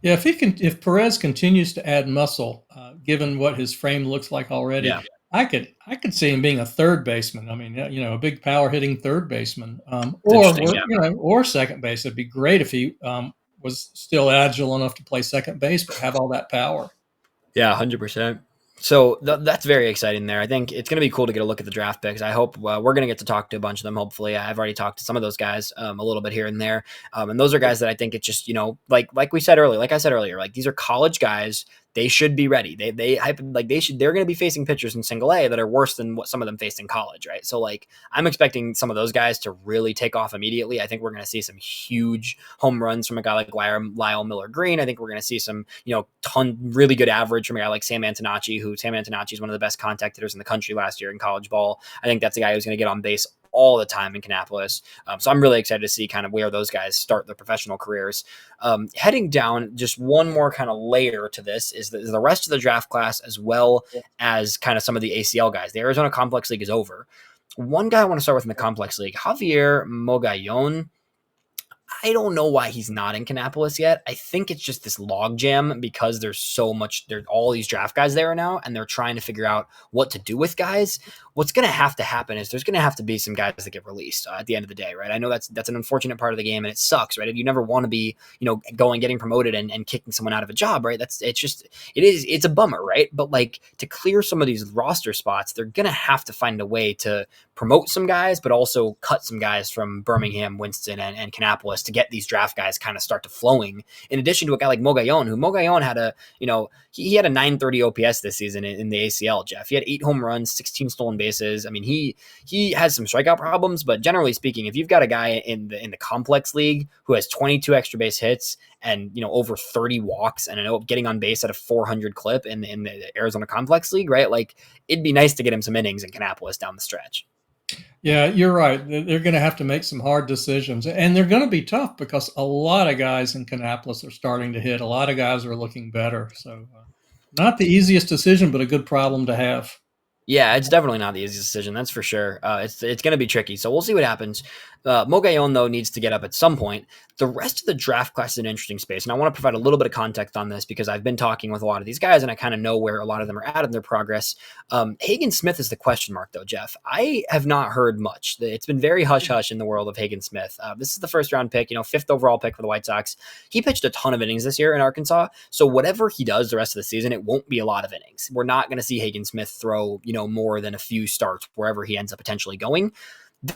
Yeah, if Perez continues to add muscle, given what his frame looks like already, I could see him being a third baseman. I mean, a big power hitting third baseman, or second base. It'd be great if he was still agile enough to play second base, but have all that power. Yeah, 100%. So that's very exciting there. I think it's going to be cool to get a look at the draft picks. I hope we're going to get to talk to a bunch of them. Hopefully, I've already talked to some of those guys a little bit here and there. And those are guys that I think it's just, like I said earlier, like these are college guys. they should be ready. They're going to be facing pitchers in single A that are worse than what some of them faced in college, right? So like I'm expecting some of those guys to really take off immediately. I think we're going to see some huge home runs from a guy like Lyle Miller Green. I think we're going to see some, really good average from a guy like Sam Antonacci, is one of the best contact hitters in the country last year in college ball. I think that's a guy who's going to get on base all the time in Kannapolis. So I'm really excited to see kind of where those guys start their professional careers. Heading down, just one more kind of layer to this is the rest of the draft class, as well as kind of some of the ACL guys. The Arizona Complex League is over. One guy I want to start with in the Complex League, Javier Mogollon. I don't know why he's not in Kannapolis yet. I think it's just this logjam because there's all these draft guys there now, and they're trying to figure out what to do with guys. What's going to have to happen is there's going to have to be some guys that get released at the end of the day, right? I know that's an unfortunate part of the game, and it sucks, right? You never want to be, getting promoted and kicking someone out of a job, right? It's a bummer, right? But like to clear some of these roster spots, they're going to have to find a way to promote some guys, but also cut some guys from Birmingham, Winston, and Kannapolis to get these draft guys kind of start to flowing. In addition to a guy like Mogollon, who had he had a 930 OPS this season in the ACL, Jeff. He had 8 home runs, 16 stolen bases. I mean, he has some strikeout problems, but generally speaking, if you've got a guy in the complex league who has 22 extra base hits and over 30 walks and getting on base at a 400 clip in the Arizona Complex League, right? Like it'd be nice to get him some innings in Kannapolis down the stretch. Yeah, you're right. They're going to have to make some hard decisions, and they're going to be tough because a lot of guys in Kannapolis are starting to hit. A lot of guys are looking better. So not the easiest decision, but a good problem to have. Yeah, it's definitely not the easiest decision. That's for sure. It's going to be tricky. So we'll see what happens. Mogollon, though, needs to get up at some point. The rest of the draft class is an interesting space. And I want to provide a little bit of context on this because I've been talking with a lot of these guys and I kind of know where a lot of them are at in their progress. Hagen Smith is the question mark, though, Jeff. I have not heard much. It's been very hush-hush in the world of Hagen Smith. This is the first round pick, 5th overall pick for the White Sox. He pitched a ton of innings this year in Arkansas. So whatever he does the rest of the season, it won't be a lot of innings. We're not going to see Hagen Smith throw, more than a few starts wherever he ends up potentially going.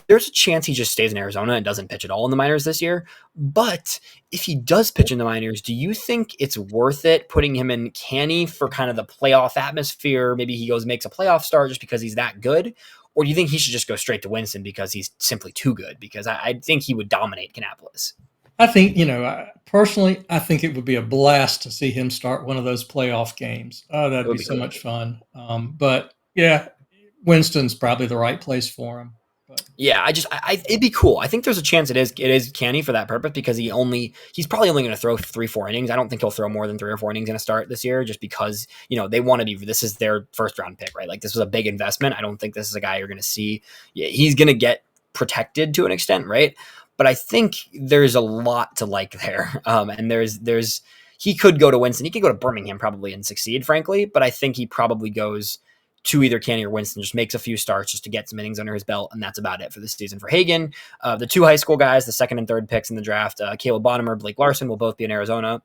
There's a chance he just stays in Arizona and doesn't pitch at all in the minors this year. But if he does pitch in the minors, do you think it's worth it putting him in Canny for kind of the playoff atmosphere? Maybe he makes a playoff start just because he's that good. Or do you think he should just go straight to Winston because he's simply too good? Because I think he would dominate Kannapolis. I think, personally, I think it would be a blast to see him start one of those playoff games. Oh, that'd be so much fun. But yeah, Winston's probably the right place for him. Yeah, it'd be cool. I think there's a chance it is Canny for that purpose because he's probably only going to throw 3-4 innings. I don't think he'll throw more than 3 or 4 innings in a start this year just because, they want to this is their first round pick, right? Like this was a big investment. I don't think this is a guy you're going to see. Yeah, he's going to get protected to an extent, right? But I think there's a lot to like there. And he could go to Winston. He could go to Birmingham probably and succeed, frankly. But I think he probably goes to either Canny or Winston, just makes a few starts just to get some innings under his belt, and that's about it for this season for Hagen. The 2 high school guys, the 2nd and 3rd picks in the draft, Caleb Bonnemer, Blake Larson will both be in Arizona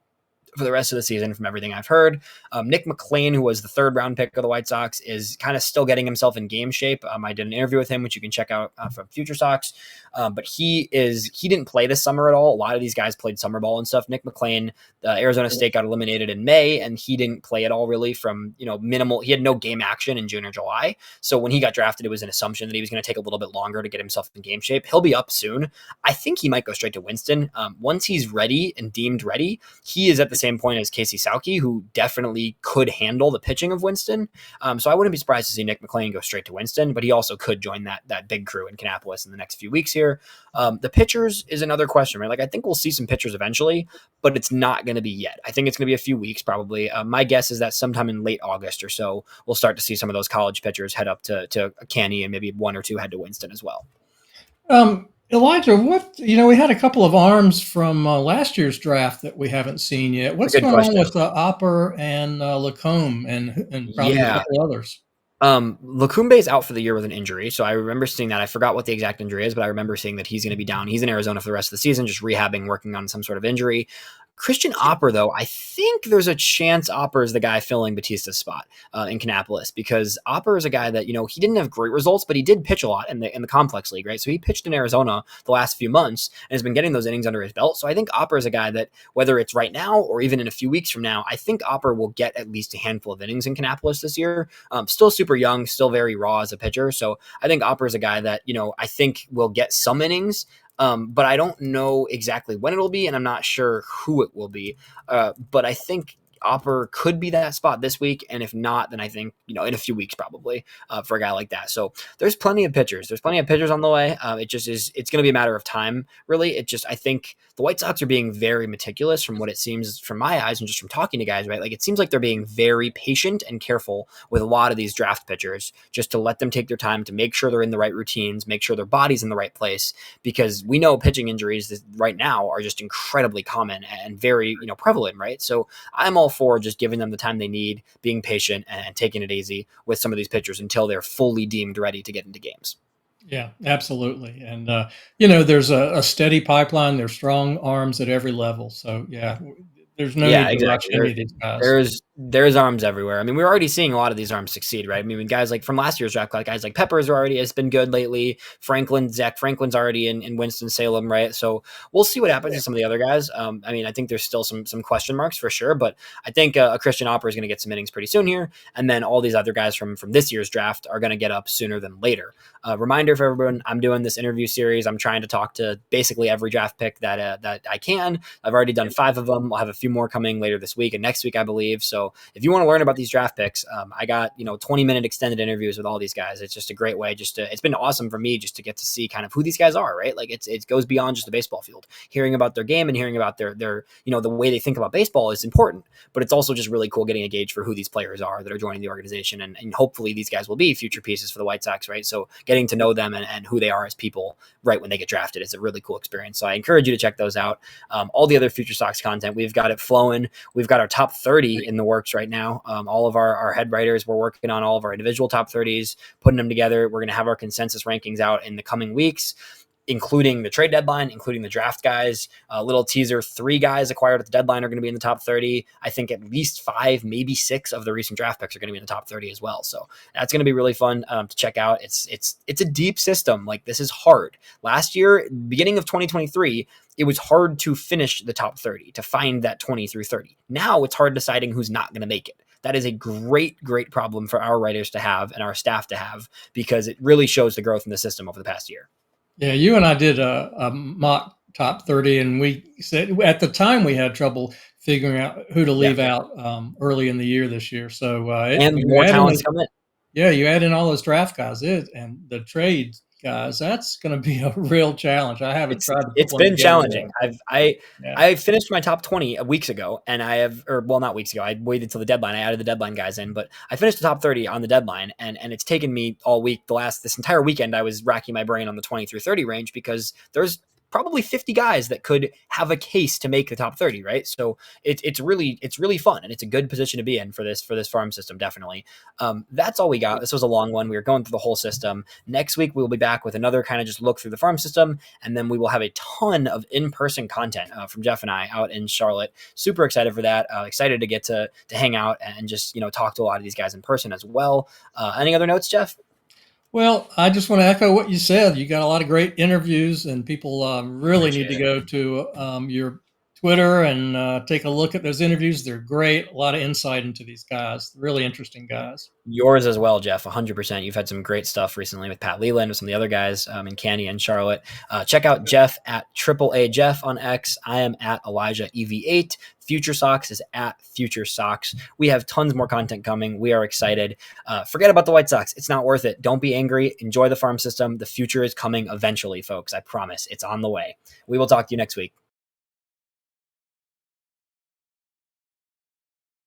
for the rest of the season from everything I've heard. Nick McLean, who was the 3rd round pick of the White Sox, is kind of still getting himself in game shape. I did an interview with him, which you can check out from FutureSox. But he didn't play this summer at all. A lot of these guys played summer ball and stuff. Nick McLean, Arizona State got eliminated in May, and he didn't play at all really from, minimal. He had no game action in June or July. So when he got drafted, it was an assumption that he was going to take a little bit longer to get himself in game shape. He'll be up soon. I think he might go straight to Winston. Once he's ready and deemed ready, he is at the same point as Casey Sauke, who definitely could handle the pitching of Winston. So I wouldn't be surprised to see Nick McLean go straight to Winston, but he also could join that big crew in Kannapolis in the next few weeks here. The pitchers is another question, right? Like I think we'll see some pitchers eventually, but it's not going to be yet. I think it's going to be a few weeks probably. My guess is that sometime in late August or so, we'll start to see some of those college pitchers head up to Canny and maybe 1 or 2 head to Winston as well. Elijah, we had a couple of arms from last year's draft that we haven't seen yet. What's going on with Opper and Lacombe and probably a couple others? Lacombe's out for the year with an injury. So I remember seeing that. I forgot what the exact injury is, but I remember seeing that he's going to be down. He's in Arizona for the rest of the season, just rehabbing, working on some sort of injury. Christian Opper, though, I think there's a chance Opper is the guy filling Batista's spot in Kannapolis, because Opper is a guy that, he didn't have great results, but he did pitch a lot in the complex league, right? So he pitched in Arizona the last few months and has been getting those innings under his belt. So I think Opper is a guy that, whether it's right now or even in a few weeks from now, I think Opper will get at least a handful of innings in Kannapolis this year. Still super young, still very raw as a pitcher. So I think Opper is a guy that, I think will get some innings. But I don't know exactly when it'll be, and I'm not sure who it will be. But I think Opper could be that spot this week, and if not, then I think in a few weeks probably for a guy like that. So there's plenty of pitchers. There's plenty of pitchers on the way. It just is. It's going to be a matter of time, really. I think the White Sox are being very meticulous from what it seems from my eyes and just from talking to guys. Right, like it seems like they're being very patient and careful with a lot of these draft pitchers, just to let them take their time to make sure they're in the right routines, make sure their body's in the right place, because we know pitching injuries right now are just incredibly common and very prevalent. Right, so I'm all for just giving them the time they need, being patient, and taking it easy with some of these pitchers until they're fully deemed ready to get into games. Yeah, absolutely. And, there's a steady pipeline. There's strong arms at every level. So, yeah, there's no need to rush any of these guys. There's arms everywhere. I mean, we're already seeing a lot of these arms succeed, right? I mean, guys like from last year's draft, guys like Peppers has been good lately. Zach Franklin's already in Winston-Salem, right? So we'll see what happens to some of the other guys. I mean, I think there's still some question marks for sure, but I think a Christian Opper is going to get some innings pretty soon here, and then all these other guys from this year's draft are going to get up sooner than later. Reminder for everyone, I'm doing this interview series. I'm trying to talk to basically every draft pick that I can. I've already done 5 of them. I'll have a few more coming later this week and next week, I believe. So if you want to learn about these draft picks, I got 20-minute extended interviews with all these guys. It's just a great way. It's been awesome for me just to get to see kind of who these guys are, right? Like it goes beyond just the baseball field. Hearing about their game and hearing about their the way they think about baseball is important, but it's also just really cool getting a gauge for who these players are that are joining the organization, and hopefully these guys will be future pieces for the White Sox, right? So getting to know them and who they are as people right when they get drafted is a really cool experience. So I encourage you to check those out. All the other Future Sox content, we've got it flowing. We've got our top 30 in the works right now. All of our head writers, we're working on all of our individual top 30s, putting them together. We're going to have our consensus rankings out in the coming weeks, including the trade deadline, including the draft guys. A little teaser, 3 guys acquired at the deadline are going to be in the top 30. I think at least 5, maybe 6 of the recent draft picks are going to be in the top 30 as well. So that's going to be really fun to check out. It's a deep system. Like, this is hard. Last year, beginning of 2023, it was hard to finish the top 30, to find that 20 through 30. Now it's hard deciding who's not going to make it. That is a great, great problem for our writers to have and our staff to have, because it really shows the growth in the system over the past year. Yeah, you and I did a mock top 30, and we said at the time we had trouble figuring out who to leave out early in the year this year. So and more talents come in. Yeah, you add in all those draft guys, and the trade guys. That's going to be a real challenge. I haven't tried. It's been challenging. I finished my top 20 weeks ago, and not weeks ago. I waited till the deadline. I added the deadline guys in, but I finished the top 30 on the deadline, and it's taken me all week. This entire weekend, I was racking my brain on the 20 through 30 range, because there's probably 50 guys that could have a case to make the top 30, right? So it's really fun, and it's a good position to be in for this farm system, definitely. That's all we got. This was a long one. We were going through the whole system. Next week, we'll be back with another kind of just look through the farm system, and then we will have a ton of in-person content from Jeff and I out in Charlotte. Super excited for that. Excited to get to hang out and just talk to a lot of these guys in person as well. Any other notes, Jeff? Well, I just want to echo what you said. You got a lot of great interviews, and people really need to go to your Twitter and take a look at those interviews. They're great. A lot of insight into these guys. Really interesting guys. Yours as well, Jeff, 100%. You've had some great stuff recently with Pat Leland, with some of the other guys in Canny and Charlotte. Check out Jeff at AAA Jeff on X. I am at Elijah EV8. FutureSox is at FutureSox. We have tons more content coming. We are excited. Forget about the White Sox. It's not worth it. Don't be angry. Enjoy the farm system. The future is coming eventually, folks. I promise. It's on the way. We will talk to you next week.